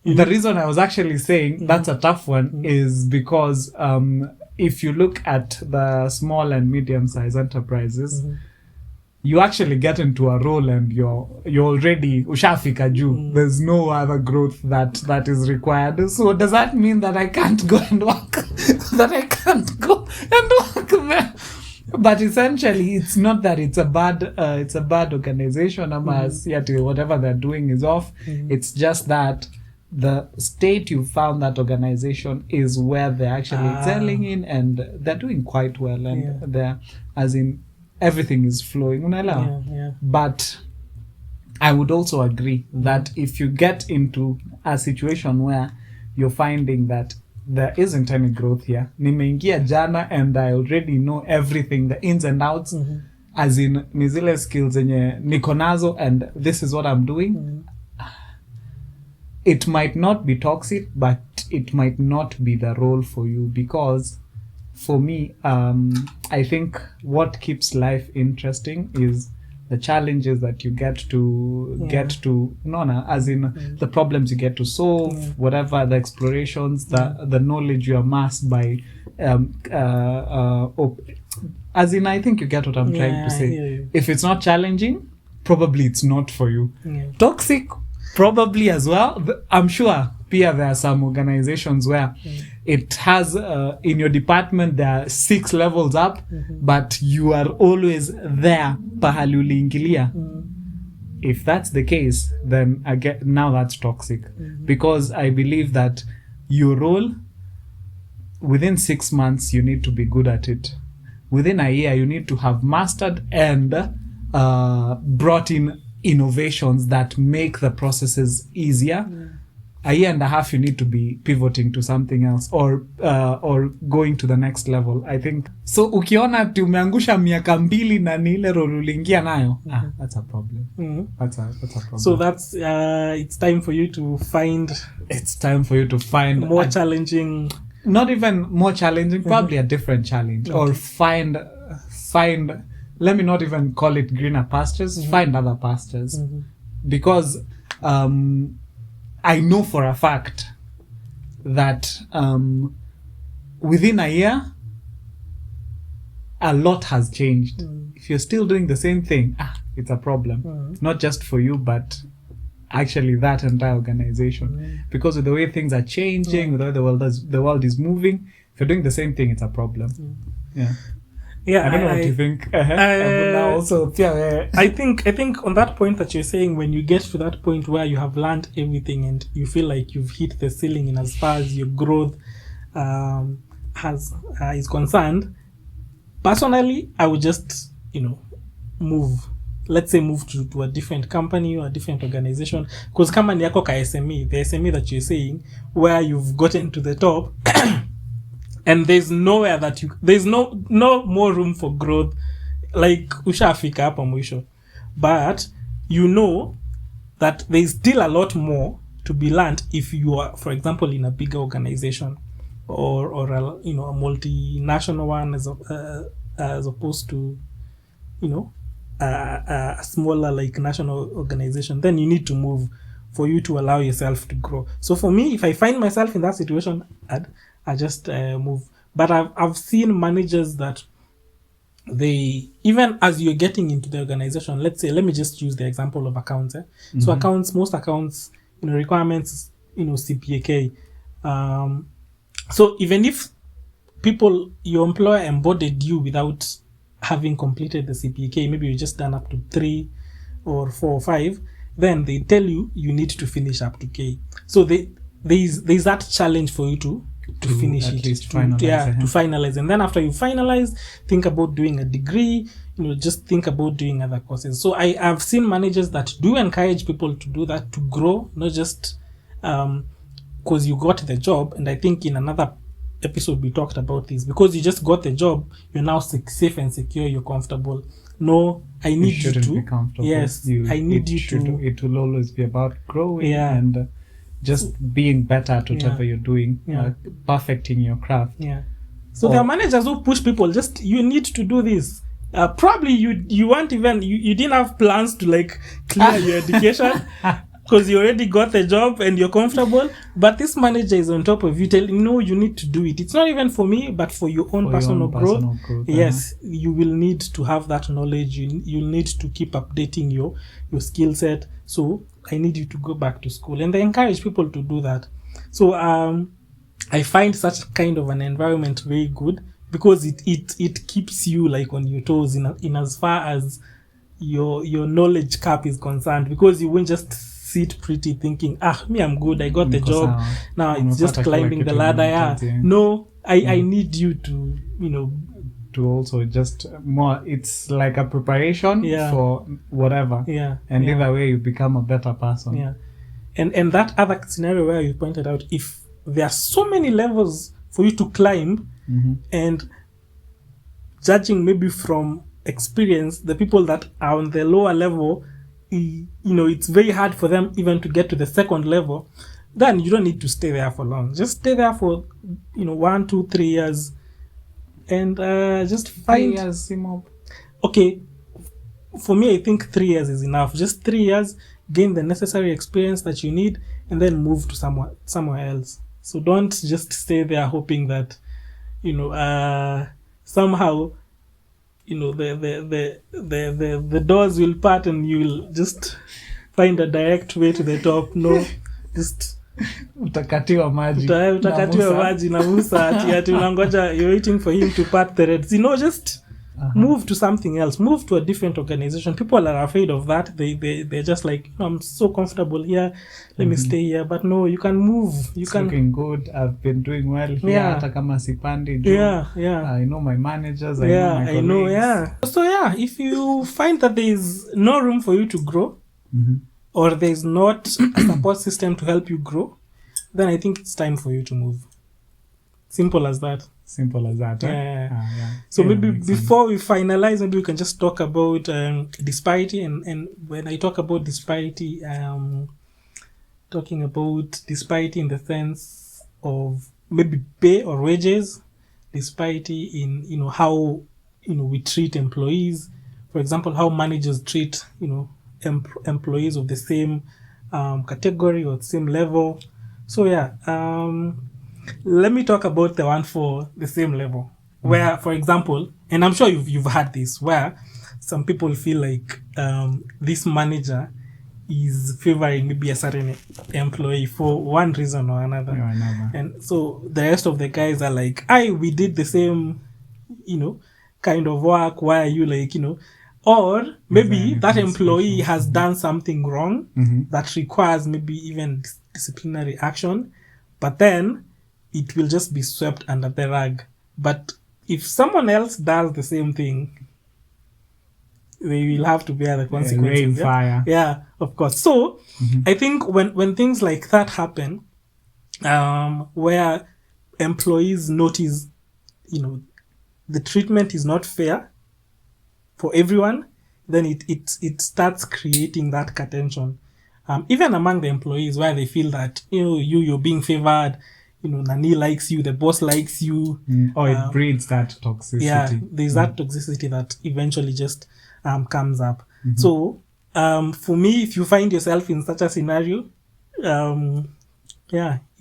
The reason I was actually saying that's a tough one is because if you look at the small and medium-sized enterprises, you actually get into a role and you're already ushafika juu. There's no other growth that is required. So does that mean that I can't go and work? That I can't go and work there? But essentially, it's not that it's a bad organization. Whatever they're doing is off. It's just that the state you found that organization is where they're actually excelling in, and they're doing quite well, and they're, as in, everything is flowing. But I would also agree that if you get into a situation where you're finding that there isn't any growth here, nimeingia jana and I already know everything, the ins and outs, as in nizile skills zenye niko nazo, and this is what I'm doing, it might not be toxic, but it might not be the role for you. Because for me, I think what keeps life interesting is the challenges that you get to as in the problems you get to solve, whatever the explorations, the knowledge you amass by as in, I think you get what I'm trying to say. If it's not challenging, probably it's not for you. Toxic, probably as well. I'm sure there are some organizations where it has in your department there are 6 levels up, but you are always there pahali uliingilia. If that's the case, then now that's toxic, because I believe that your role, within 6 months you need to be good at it. Within a year you need to have mastered and brought in innovations that make the processes easier. A year and a half you need to be pivoting to something else, or going to the next level, I think. So ukiona tumeangusha miaka 2 na ni ile role uliingia nayo, that's a problem. That's a problem. So that's it's time for you to find more challenging, not even more challenging, probably a different challenge, or find let me not even call it greener pastures, find other pastures. Because I know for a fact that within a year, a lot has changed. If you're still doing the same thing, it's a problem. Not just for you, but actually that entire organization. Because of the way things are changing, the way the world is moving, if you're doing the same thing, it's a problem. Yeah, I don't know what you think. I think on that point that you're saying, when you get to that point where you have learned everything and you feel like you've hit the ceiling in as far as your growth is concerned, personally, I would just move. Let's say move to a different company or a different organization. Because kama ni yako ka SME, the SME that you're saying, where you've gotten to the top, and there's nowhere there's no more room for growth, like ushafika hapo mwisho, but you know that there's still a lot more to be learned if you are, for example, in a bigger organization or a, you know, a multinational one as opposed to, you know, a smaller like national organization. Then you need to move for you to allow yourself to grow. So for me, if I find myself in that situation, I just move. But I've seen managers that they, even as you're getting into the organization, let's say, let me just use the example of accounts. So accounts, most accounts, you know, requirements, you know, CPAK. So even if your employer embodied you without having completed the CPAK, maybe you just done up to 3 or 4 or 5, then they tell you need to finish up to K. So there's that challenge for you to finish at it, least finalize to finalize. And then after you finalize, think about doing a degree, you know, just think about doing other courses. So I've seen managers that do encourage people to do that, to grow, not just because you got the job. And I think in another episode we talked about this, because you just got the job, you're now safe and secure, you're comfortable. No, I need you to be comfortable. Yes, I need you to. It will always be about growing, Yeah. and just being better at whatever you're doing, perfecting your craft. Yeah. So there are managers who push people, just, you need to do this. Probably you weren't even, you didn't have plans to like clear your education because you already got the job and you're comfortable. But this manager is on top of you, telling you, no, you need to do it. It's not even for me, but for your own personal growth. Yes, you will need to have that knowledge. You'll need to keep updating your skill set. So I need you to go back to school. And they encourage people to do that. So I find such kind of an environment very good, because it keeps you like on your toes in as far as your knowledge cap is concerned, because you won't just sit pretty thinking, me, I'm good, I got the job, now it's just climbing the ladder. No, I need you to, you know, to also just more, it's like a preparation for whatever. And either way you become a better person. And that other scenario where you pointed out, if there are so many levels for you to climb, and judging maybe from experience, the people that are on the lower level, you know, it's very hard for them even to get to the second level, then you don't need to stay there for long. Just stay there for, you know, 1, 2, 3 years, and just find 3 years. Okay, for me, I think 3 years is enough. Just 3 years, gain the necessary experience that you need, and then move to somewhere else. So don't just stay there hoping that, you know, somehow, you know, the doors will part and you'll just find a direct way to the top. No, just utakatiwa maji na Musa ati unangoja, you're waiting for him to part the Red Sea. No, just move to something else, move to a different organization. People are afraid of that. They're just like, I'm so comfortable here, let me stay here. But no, you can move. It's looking good. I've been doing well here. Hata kama sipandi juu. I know my managers, I know my colleagues. So if you find that there is no room for you to grow, or there's not a support system to help you grow, then I think it's time for you to move. Simple as that. So maybe before we finalize, maybe we can just talk about disparity. And when I talk about disparity, talking about disparity in the sense of maybe pay or wages, disparity in, you know, how, you know, we treat employees. For example, how managers treat, you know, employees of the same category or the same level. So let me talk about the one for the same level, where, for example, and I'm sure you've had this, where some people feel like this manager is favoring maybe a certain employee for one reason or another. And so the rest of the guys are like, we did the same, you know, kind of work. Why are you like, you know, or maybe that employee has done something wrong that requires maybe even disciplinary action, but then it will just be swept under the rug. But if someone else does the same thing, they will have to bear the consequences. Yeah, of course. So I think when things like that happen, where employees notice, you know, the treatment is not fair, for everyone, then it starts creating that tension. Even among the employees, where they feel that you're being favored, Nani likes you, the boss likes you, or it breeds that toxicity. Yeah, there's that toxicity that eventually just comes up. So for me, if you find yourself in such a scenario,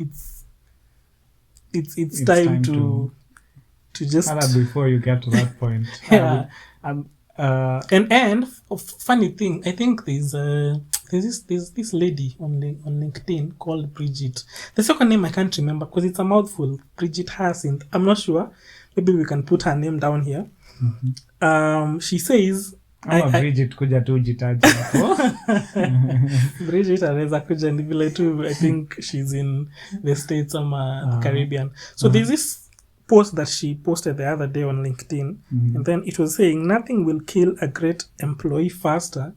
it's time to just before you get to that point. Yeah. And funny thing, I think there's this lady on LinkedIn called Bridget. The second name I can't remember because it's a mouthful. Bridget Hyacinth. I'm not sure. Maybe we can put her name down here. She says, Bridget kuja tu jitaji hapo. Bridget anaweza kuja ni vile tu. I think she's in the States or the Caribbean. So there's this post that she posted the other day on LinkedIn, and then it was saying nothing will kill a great employee faster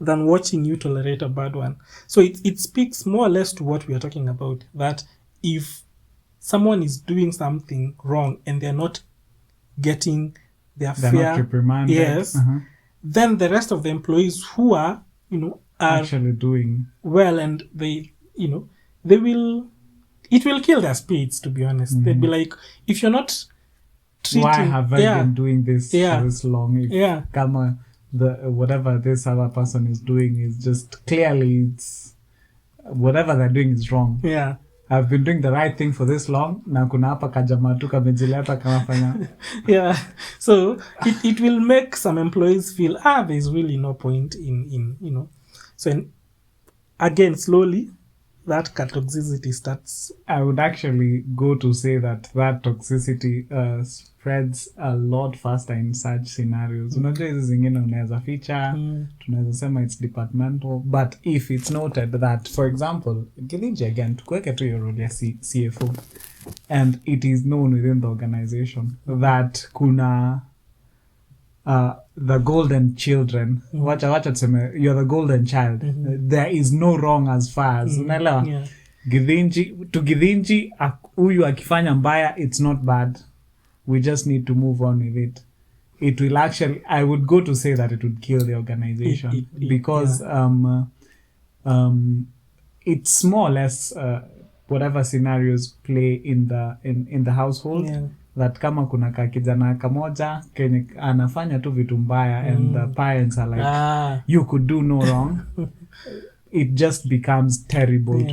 than watching you tolerate a bad one. So it speaks more or less to what we are talking about, that if someone is doing something wrong and they're not getting their They're fair, not reprimanded. yes, then the rest of the employees who are are actually doing well, and they it will kill their spirits, to be honest. They'd be like, if you're not treating, why have I been doing this for this long? If kama whatever this other person is doing is just clearly it's whatever they're doing is wrong. Yeah, I've been doing the right thing for this long. Na kuna hapa kajamaa tu kamejileta kama fanya. Yeah. So it will make some employees feel there's really no point in So again, slowly that toxicity starts. I would actually go to say that toxicity spreads a lot faster in such scenarios. Unajua hizi zingine unaweza ficha, tunaweza sema it's departmental, but if it's noted that, for example, Githinji again, tukuweke tu your role ya CFO, and it is known within the organization that kuna the golden children, wacha tuseme you're the golden child, there is no wrong as far as unaelewa. Githinji huyu akifanya mbaya, it's not bad, we just need to move on with it. It will actually, I would go to say that it would kill the organization, because it's more or less whatever scenarios play in the household, that kama kuna kijana kamoja kenye anafanya tu vitu mbaya, and the parents are like, you could do no wrong, it just becomes terrible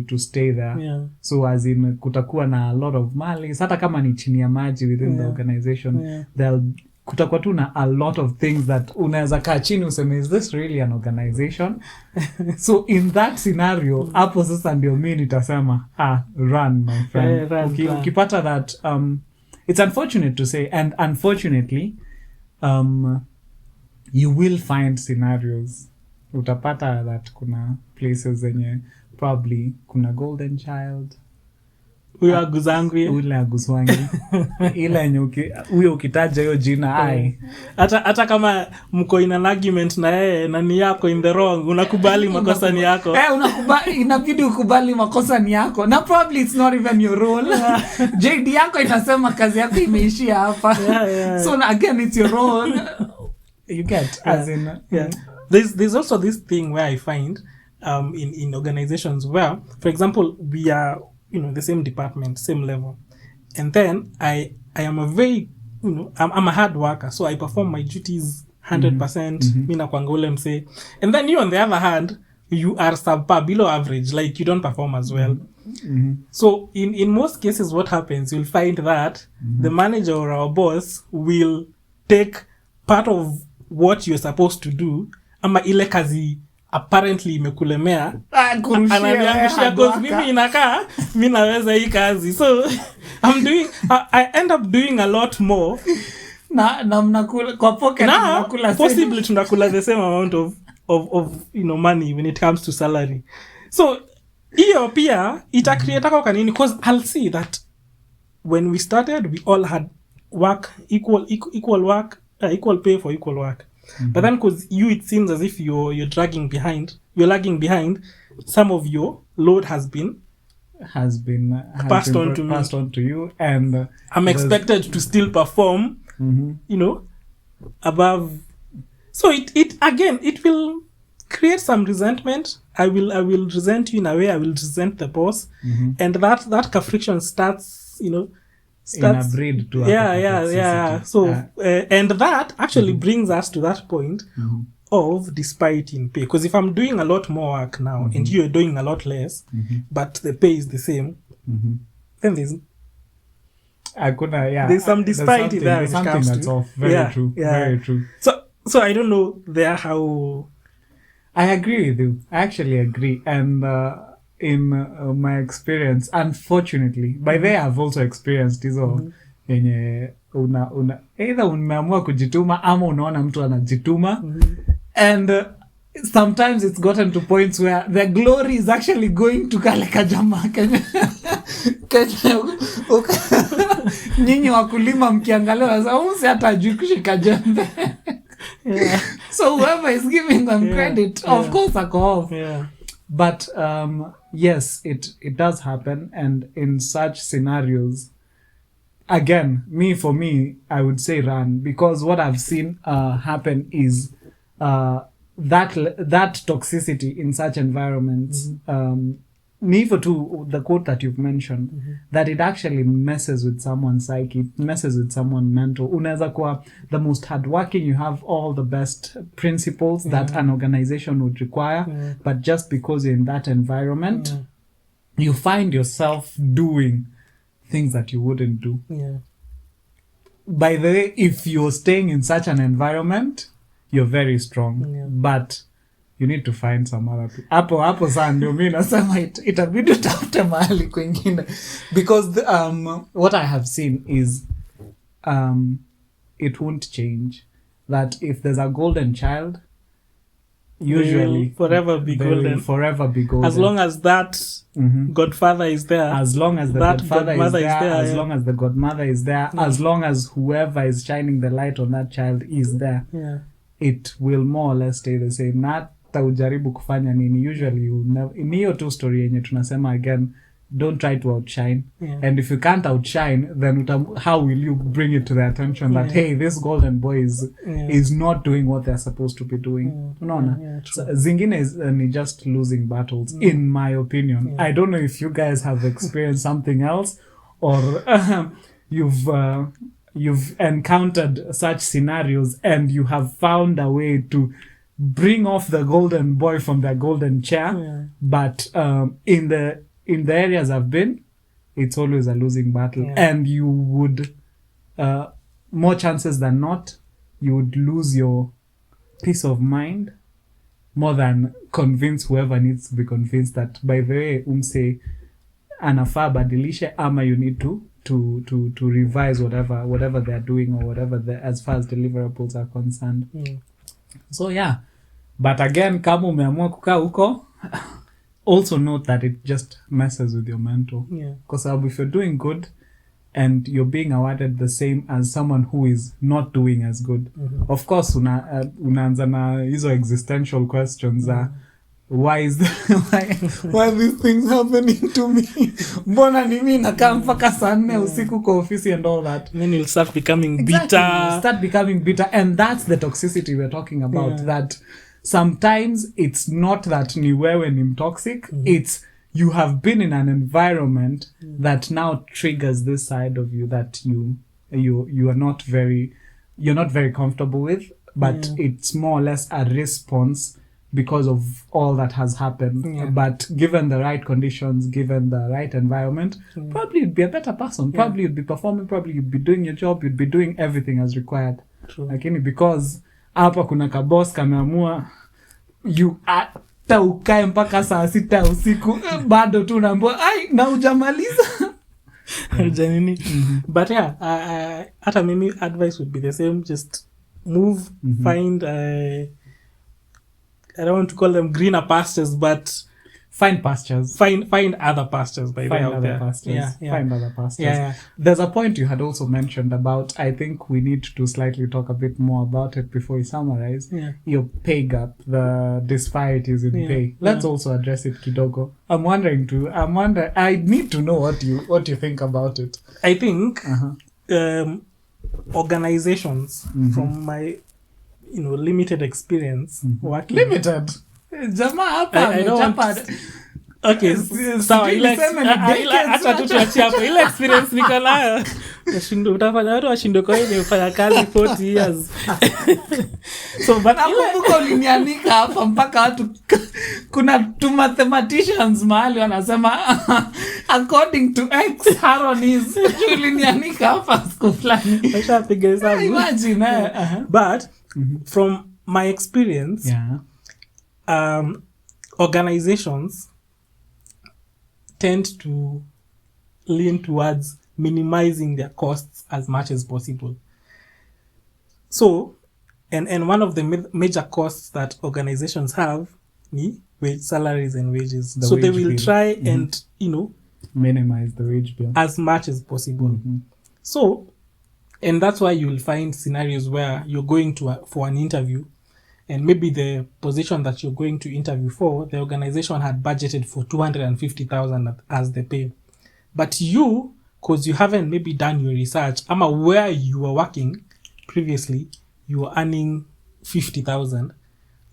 to stay there. So as in kutakuwa na a lot of mali, hata kama ni chini ya maji within the organization, kutakuwa tu na a lot of things that unaweza kaa chini useme, is this really an organization? So in that scenario, hapo sasa ndio mimi nitasema run my friend. Ukipata that it's unfortunate to say, and unfortunately you will find scenarios, utapata that kuna places zenye probably kuna golden child, huyo aguzangwi, ule aguzwangi ile yenye huyo ukitaja hiyo jina hata kama mko in an argument na yeye na ni yako in the wrong, unakubali makosa ni yako, unakubali, inabidi ukubali makosa ni yako, na probably it's not even your role. JD yako inasema kazi yako imeishia hapa. So again, it's your role, you get as in there's also this thing where I find in organizations where, for example, we are the same department, same level, and then I am a very I'm a hard worker, so I perform my duties 100%. Mimi nakwanga ule mse, and then you on the other hand, you are subpar, below average, like you don't perform as well. So in most cases, what happens, you'll find that the manager or our boss will take part of what you're supposed to do, ama ile kazi apparently imekulemea, ananiangushia because mimi inakaa mimi naweza hii kazi, so I end up doing a lot more na mnakula kwa pocket, mnakula possibly tunakula the same amount of money when it comes to salary. So hiyo pia ita create kwa nini, because I'll see that when we started we all had work, equal work, equal pay for equal work. But then because it seems as if you're lagging behind, some of your load has been passed on to you, and I'm expected to still perform above. So it again, it will create some resentment. I will resent you in a way. I will resent the boss, and that friction starts, in a breed to So and that actually brings us to that point of despite in pay. Because if I'm doing a lot more work now and you're doing a lot less, but the pay is the same, then there's some disparity there. There's something that's off. Very true. Very true. So I don't know there how. I agree with you. I actually agree. And in my experience, unfortunately, by the way, I've also experienced hizo yenye either umeamua kujituma ama unaona mtu anajituma, and sometimes it's gotten to points where the glory is actually going to kale kajama nyinyi wakulima mkiangalia sasa usi hata ajui kushika jembe. So whoever is giving them credit, of course, are off. But yes, it does happen, and in such scenarios, again, for me, I would say run, because what I've seen happen is that toxicity in such environments. For too, the quote that you've mentioned, that it actually messes with someone's psyche, it messes with someone's mental. Unaweza kuwa the most hardworking, you have all the best principles that an organization would require, but just because you're in that environment, you find yourself doing things that you wouldn't do. By the way, if you're staying in such an environment, you're very strong, but you need to find some other people. Hapo sana ndio mimi nasema itabidi utafute mahali kwingine, because what I have seen is it won't change. That if there's a golden child, usually forever be golden. Forever be golden. As long as that godfather is there. As long as the godfather is there. As long as the godmother is there. As long as whoever is shining the light on that child is there. It will more or less stay the same. Not ujaribu kufanya nini, usually ni hiyo tu story yenye tunasema again, don't try to outshine, and if you can't outshine, then how will you bring it to the attention that hey, this golden boy is not doing what they're supposed to be doing. Unaona? So, zingine is just losing battles, in my opinion. I don't know if you guys have experienced something else, or you've encountered such scenarios and you have found a way to bring off the golden boy from their golden chair, but in the areas I've been, it's always a losing battle, and you would more chances than not, you would lose your peace of mind more than convince whoever needs to be convinced that by the way anafaa badilishe, ama you need to revise whatever they're doing, or whatever as far as deliverables are concerned. So but again, kama umeamua kukaa huko, also note that it just messes with your mental. Because if you're doing good and you're being awarded the same as someone who is not doing as good, of course unaanza na hizo existential questions. Why these things happening to me? Mbona ni mimi nakaa mpaka saa 4 usiku kwa ofisi and all that. Then you'll start becoming bitter. Start becoming bitter, and that's the toxicity we're talking about. That sometimes it's not that ni wewe ni toxic, it's you have been in an environment that now triggers this side of you that you are not very comfortable with, but it's more or less a response because of all that has happened. But given the right conditions, given the right environment, probably you'd be a better person. Probably you'd be performing, probably you'd be doing your job, you'd be doing everything as required. Lakini because hapa kuna kaboss kameamua you hata ukae mpaka saa 6 usiku, bado tu naambiwa na hujamaliza. But hata mimi advice would be the same, just move, find I don't want to call them greener pastures, but find pastures. Find other pastures by the out there. Find other pastures. There's a point you had also mentioned about, I think we need to slightly talk a bit more about it before we summarize. Your pay gap, the disparities in pay. Let's also address it kidogo. I need to know what you think about it. I think organizations, from my limited experience working. Limited. Jamaa hapa I don't amechapa. Okay, sawa, acha tu tuachie hapo. Ile experience niko nayo utafanya watu washinde kwa hiyo nimefanya kazi 40 years. So but nakumbuka ulinianika hapa mpaka watu kuna two mathematicians mahali wanasema according to X Haron is ulinianika hapa siku fulani. Ushapiga hesabu. Imagine. But from my experience, organizations tend to lean towards minimizing their costs as much as possible. So, and one of the major costs that organizations have is salaries and wages. So they will try and, minimize the wage bill as much as possible. So, and that's why you'll find scenarios where you're going for an interview, and maybe the position that you're going to interview for, the organization had budgeted for 250,000 as the pay. But you, because you haven't maybe done your research, where you were working previously, you were earning 50,000.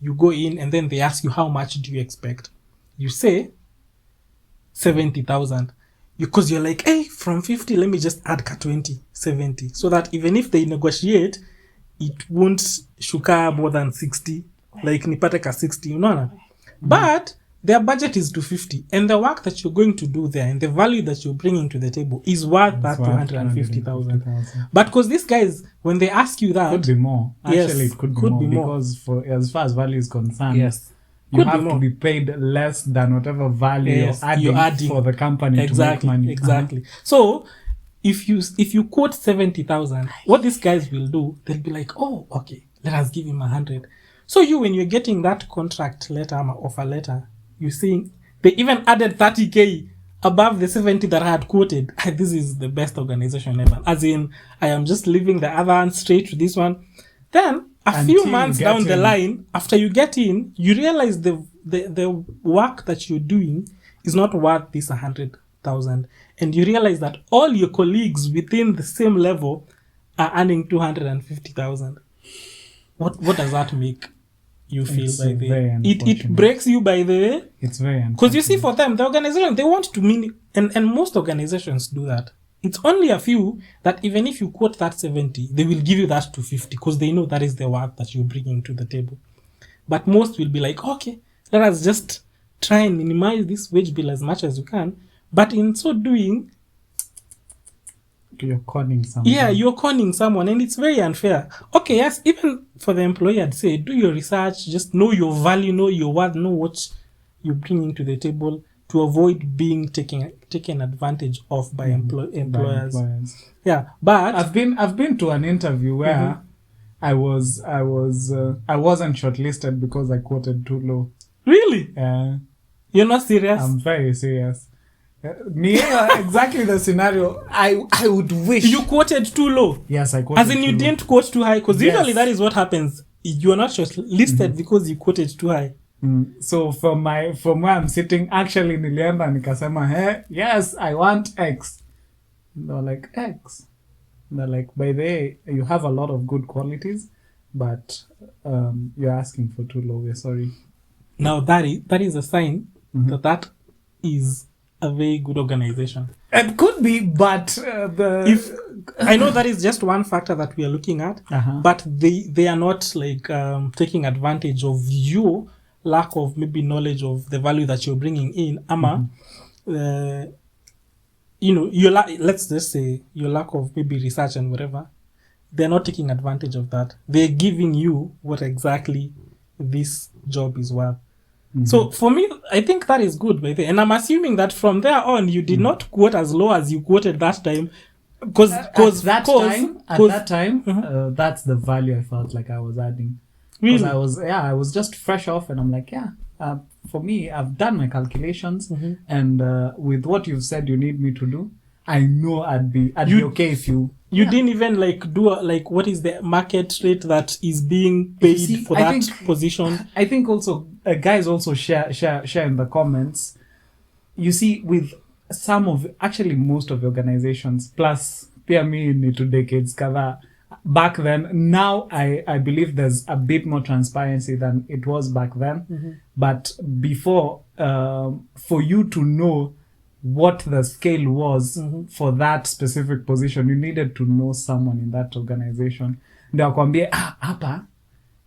You go in and then they ask you, how much do you expect? You say 70,000. Because you're like, hey, from 50, let me just add 70. So that even if they negotiate, it won't shuka more than 60, like nipate ka 60, But their budget is 250, and the work that you're going to do there and the value that you're bringing to the table is worth that 250,000. But because these guys, when they ask you that, could be more. Actually, yes, it could be more because for as far as value is concerned, yes, you have to be paid less than whatever value you're adding for the company to make money. Exactly. So if you quote 70,000, what these guys will do, they'll be like, oh, okay, let us give him 100. So when you're getting that contract letter or offer letter, you're seeing they even added 30K above the 70 that I had quoted. This is the best organization ever. As in, I am just leaving the other one straight to this one. Then a few months down the line, after you get in, you realize the work that you're doing is not worth this 100,000. And you realize that all your colleagues within the same level are earning 250,000. What does that make you feel, by the way? It breaks you, by the way. It's very unfortunate. Because you see, for them, the organization, they want to and most organizations do that. It's only a few that even if you quote that 70, they will give you that 250 because they know that is the work that you're bringing to the table. But most will be like, okay, let us just try and minimize this wage bill as much as you can. But in so doing, you're conning someone. Yeah, you're conning someone, and it's very unfair. Okay, yes, even for the employee, I'd say, do your research, just know your value, know your worth, know what you're bringing to the table to avoid being taken advantage of by employers. Yeah, but I've been to an interview where I wasn't shortlisted because I quoted too low. Really? Yeah. You're not serious? I'm very serious. Exactly the scenario. I would wish you quoted too low. Yes, I quoted. As in, you didn't quote too high, because usually that is what happens. You are not shortlisted because you quoted too high. So from where I'm sitting, actually nilienda nikasema, hey, yes, I want X. They're like, X. They're like, by the way, you have a lot of good qualities, but you're asking for too low. We're sorry. Now that is a sign that is a very good organization. It could be, but if I know that is just one factor that we are looking at, but they are not like taking advantage of your lack of maybe knowledge of the value that you're bringing in. Let's just say your lack of maybe research and whatever. They're not taking advantage of that. They're giving you what exactly this job is worth. So for me, I think that is good, by the way. And I'm assuming that from there on, you did not quote as low as you quoted that time, because at that time, that's the value I felt like I was adding. Really? I was just fresh off, and I'm like, for me, I've done my calculations, and with what you've said you need me to do, I know I'd be okay if you. You didn't even do what is the market rate that is being paid for that position. I think also guys also share in the comments. You see, with most of the organizations, plus pia me ni 2 decades kadhaa, back then. Now I believe there's a bit more transparency than it was back then. But before, for you to know what the scale was for that specific position, you needed to know someone in that organization. Ndio akwambie, hapa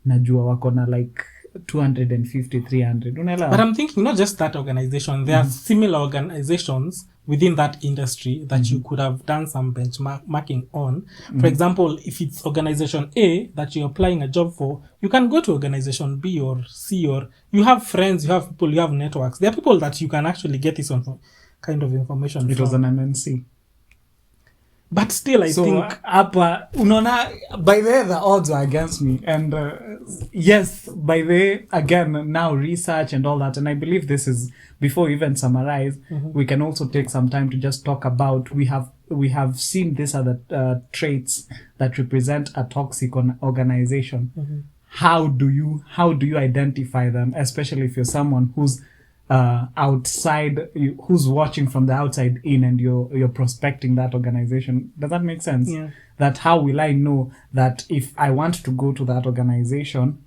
najua wako na like 250, 300. Unaelewa? But I'm thinking not just that organization. There are similar organizations within that industry that you could have done some benchmarking on. For example, if it's organization A that you're applying a job for, you can go to organization B or C, or you have friends, you have people, you have networks. There are people that you can actually get this kind of information It from. was an MNC. But still, I think... Hapa, unaona, by the odds are against me. And yes, by the again, now research and all that. And I believe this is, before we even summarize, we can also take some time to just talk about, we have seen these are the traits that represent a toxic organization. How do you identify them, especially if you're someone who's outside, who's watching from the outside in, and you're prospecting that organization? Does that make sense? Yeah. That how will I know that if I want to go to that organization,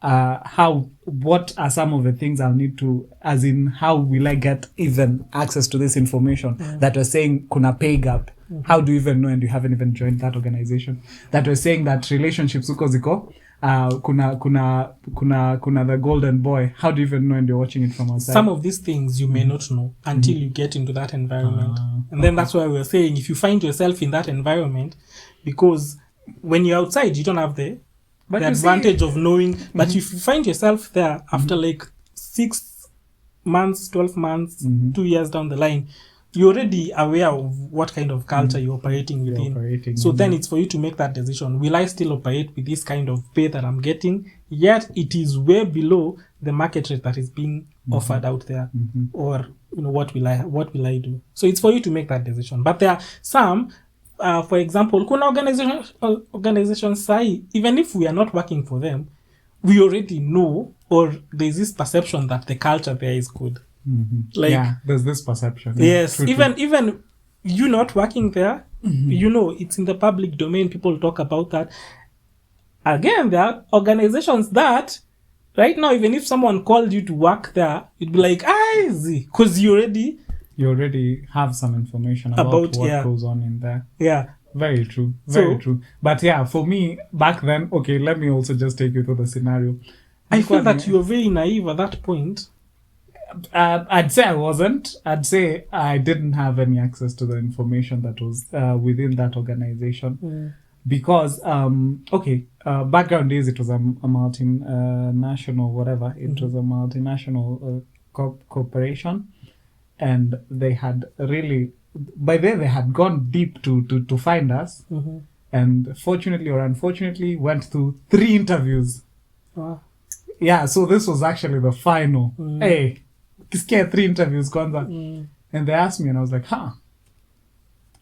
what are some of the things I'll need to, as in how will I get even access to this information that we're saying kuna pay gap? How do you even know, and you haven't even joined that organization? That we're saying that relationships uko ziko, kuna the golden boy. How do you even know, and you're watching it from outside? Some of these things you may not know until you get into that environment. And then that's why we're saying, if you find yourself in that environment, because when you're outside, you don't have the advantage of knowing. But if you find yourself there after like 6 months, 12 months, 2 years down the line, you're already aware of what kind of culture you're operating within. So then it's for you to make that decision. Will I still operate with this kind of pay that I'm getting, yet it is way below the market rate that is being offered out there? Or, you know, what will I do? So it's for you to make that decision. But there are some, for example, kuna organizations say, even if we are not working for them, we already know, or there's this perception that the culture there is good. Like, yeah, there's this perception. Yes, even you not working there, you know, it's in the public domain. People talk about that. Again, there are organizations that right now, even if someone called you to work there, you'd be like, easy, because you already have some information about what goes on in there. Yeah. Very true. Very true. But yeah, for me, back then, okay, let me also just take you through the scenario. I feel that you're very naive at that point. I'd say I wasn't. I'd say I didn't have any access to the information that was within that organization. Because, background is it was a multinational, whatever. It was a multinational corporation. And they had really, by then they had gone deep to find us. And fortunately or unfortunately went through 3 interviews. Wow. Yeah, so this was actually the final. Hey, 3 interviews kwanza. And they asked me and I was like,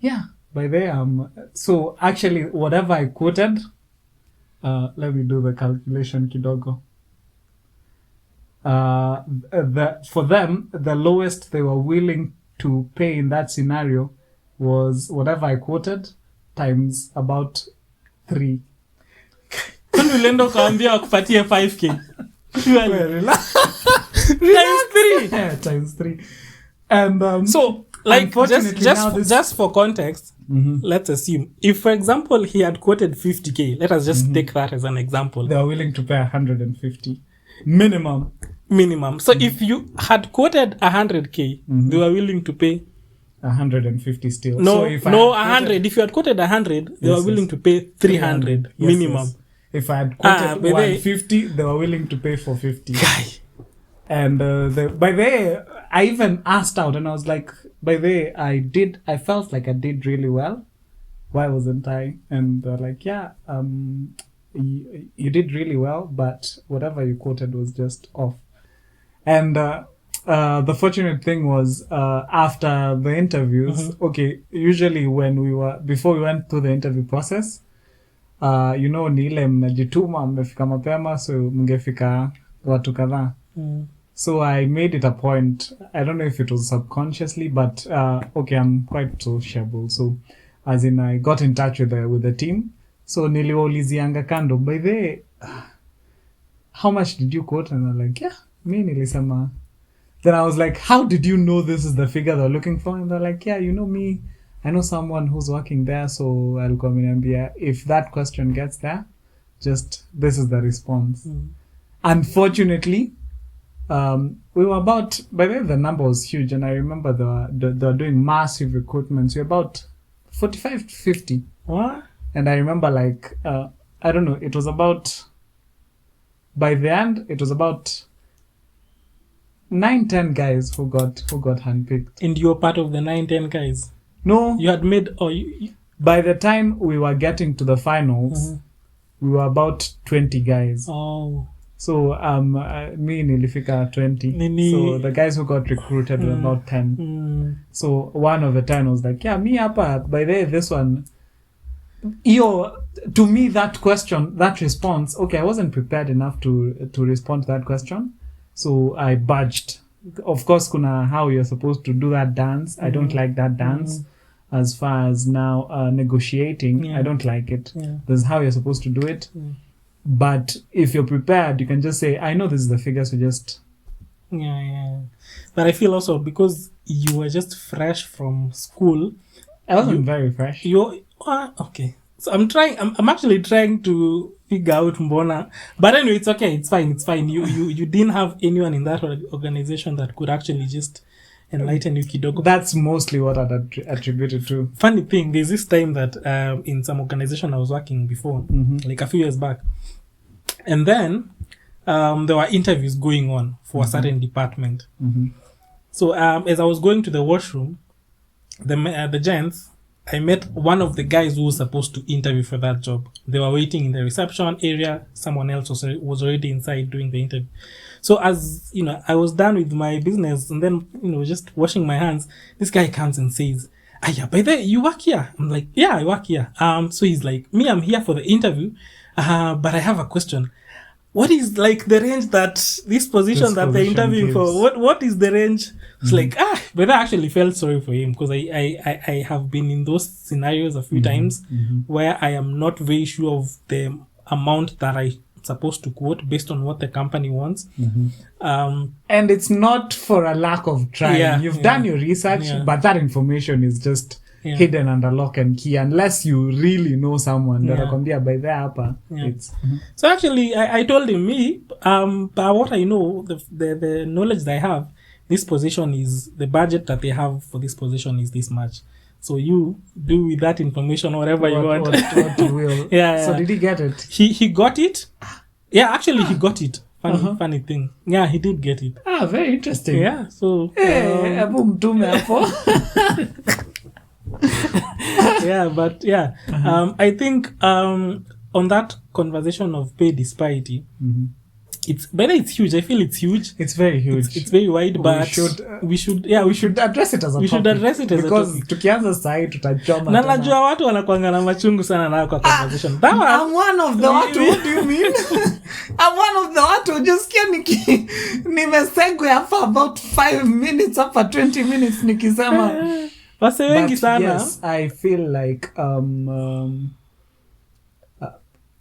yeah, by there so actually whatever I quoted, let me do the calculation kidogo. For them, the lowest they were willing to pay in that scenario was whatever I quoted times about 3. Ulenda ukaambia wakupatie 5k. Times 3. And so, like, just for context, let's assume if, for example, he had quoted 50k, let us just take that as an example. They are willing to pay 150 minimum. So if you had quoted 100k, they were willing to pay 150 still. No, so 100. If you had quoted 100, they were willing to pay 300 minimum. Yes. If I had quoted 150, they were willing to pay for 50. And by the way, I even asked out and I was like, by the way, I felt like I did really well. Why wasn't I? And they're like, yeah, you did really well, but whatever you quoted was just off. And the fortunate thing was, after the interviews, usually before we went through the interview process, ni ile mnajituma, mmefika mapema, so mngefika watu kadhaa. So I made it a point, I don't know if it was subconsciously, but I'm quite sociable. So as in I got in touch with the team. So niliwaulizianga kando, by the way, how much did you quote? And they're like, yeah, me nilisema. Then I was like, how did you know this is the figure they're looking for? And they're like, yeah, you know me, I know someone who's working there, so I'll come in and be, if that question gets there, just this is the response. Unfortunately, we were about, by the way, the number was huge, and I remember they were doing massive recruitments. We were about 45 to 50. What? And I remember, like, I don't know, it was about, by the end, it was about 9-10 guys who got handpicked. And you were part of the 9-10 guys? No. You had made, by the time we were getting to the finals, we were about 20 guys. Oh. So me nilifika 20. So the guys who got recruited were about 10. So one of the 10 was like, yeah, me hapa, by the way, this one, to me, that question, that response, okay, I wasn't prepared enough to respond to that question. So I budged. Of course, kuna how you're supposed to do that dance. I don't like that dance. As far as now negotiating, I don't like it. There's how you're supposed to do it. But if you're prepared, you can just say, I know this is the figure, so just... Yeah. But I feel also because you were just fresh from school... I wasn't very fresh. Okay. So I'm actually trying to figure out mbona. But anyway, it's okay. It's fine. You didn't have anyone in that organization that could actually just enlighten you kidogo. That's mostly what I'd attribute it to. Funny thing, there's this time that in some organization I was working before, like a few years back. And then there were interviews going on for a certain department. So as I was going to the washroom, the gents, I met one of the guys who was supposed to interview for that job. They were waiting in the reception area. Someone else was already inside doing the interview. So as, I was done with my business and then, just washing my hands, this guy comes and says, yeah, by the way, you work here? I'm like, yeah, I work here. So he's like, me, I'm here for the interview, but I have a question. What is like the range that this position that they're interviewing gives for? What is the range? It's like, but I actually felt sorry for him because I have been in those scenarios a few times where I am not very sure of the amount that I'm supposed to quote based on what the company wants. And it's not for a lack of trying. You've done your research, but that information is just hidden under lock and key unless you really know someone that akwambia by there hapa. So actually I told him, by what I know, the knowledge that I have, this position is, the budget that they have for this position is this much. So you do with that information whatever you want. What you will. So did he get it? He got it. Yeah, actually he got it. Funny thing. Yeah, he did get it. Very interesting. Yeah, so hebu mtume hapo. I think on that conversation of pay disparity, it's huge. I feel it's huge. It's very huge. It's very wide, but we should address it as a topic. Because tukianza sahi tutachoma. Na najua watu wanakuanga na machungu sana na kwa conversation. I'm one of the watu. What do you mean? I'm one of the watu. Just nimesegwe hapa about 5 minutes hapa 20 minutes nikisema. Wase wengi sana. Yes, I feel like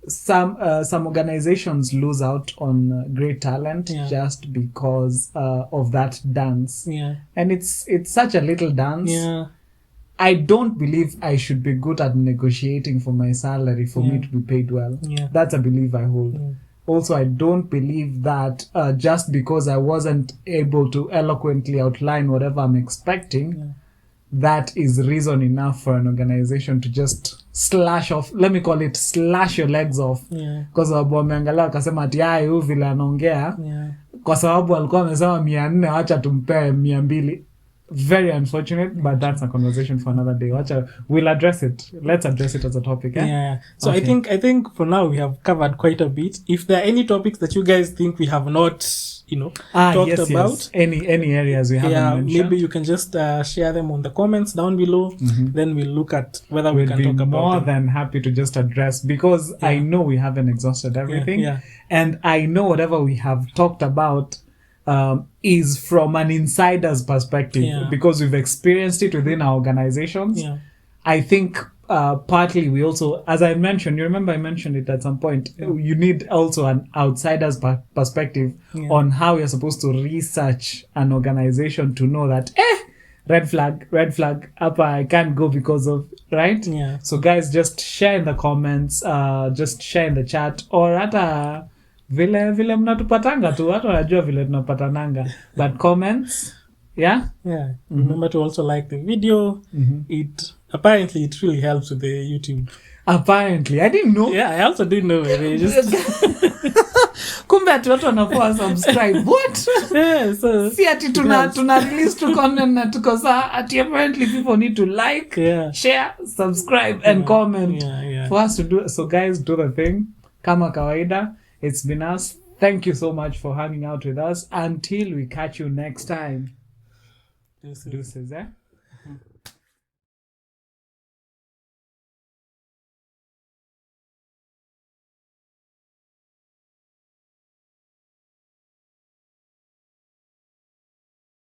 some organizations lose out on great talent just because of that dance. And it's such a little dance. I don't believe I should be good at negotiating for my salary for me to be paid well. That's a belief I hold. Also, I don't believe that just because I wasn't able to eloquently outline whatever I'm expecting, that is reason enough for an organization to just slash your legs off. Because sababu wameangalia wakasema ati huyu vile anaongea kwa sababu alikuwa amesema 400 acha tumpe 200. Very unfortunate, but that's a conversation for another day. We'll address it. Let's address it as a topic. So okay. I think for now we have covered quite a bit. If there are any topics that you guys think we have not talked about, any areas we haven't mentioned, maybe you can just share them on the comments down below. Then we'll look at whether we can talk about more them. Than happy to just address, because I know we haven't exhausted everything, and I know whatever we have talked about is from an insider's perspective because we've experienced it within our organizations. I think partly we also, as I mentioned, you remember I mentioned it at some point, you need also an outsider's perspective on how you're supposed to research an organization to know that, red flag, up I can't go because of, right? Yeah. So guys, just share in the comments, just share in the chat, or hata vile mnatupatanga tu, watu wanajua vile tunapatananga, but comments. Yeah. Remember to also like the video. It apparently it really helps with the YouTube. Apparently, I didn't know. Yeah, I also didn't know. Just kumbe ati watu wanafaa subscribe. What? Yeah, so si ati tuna release to content na tuko saa ati apparently people need to like, share, subscribe and comment for us to do. So guys, do the thing. Kama kawaida, it's been us. Thank you so much for hanging out with us. Until we catch you next time. Deuces,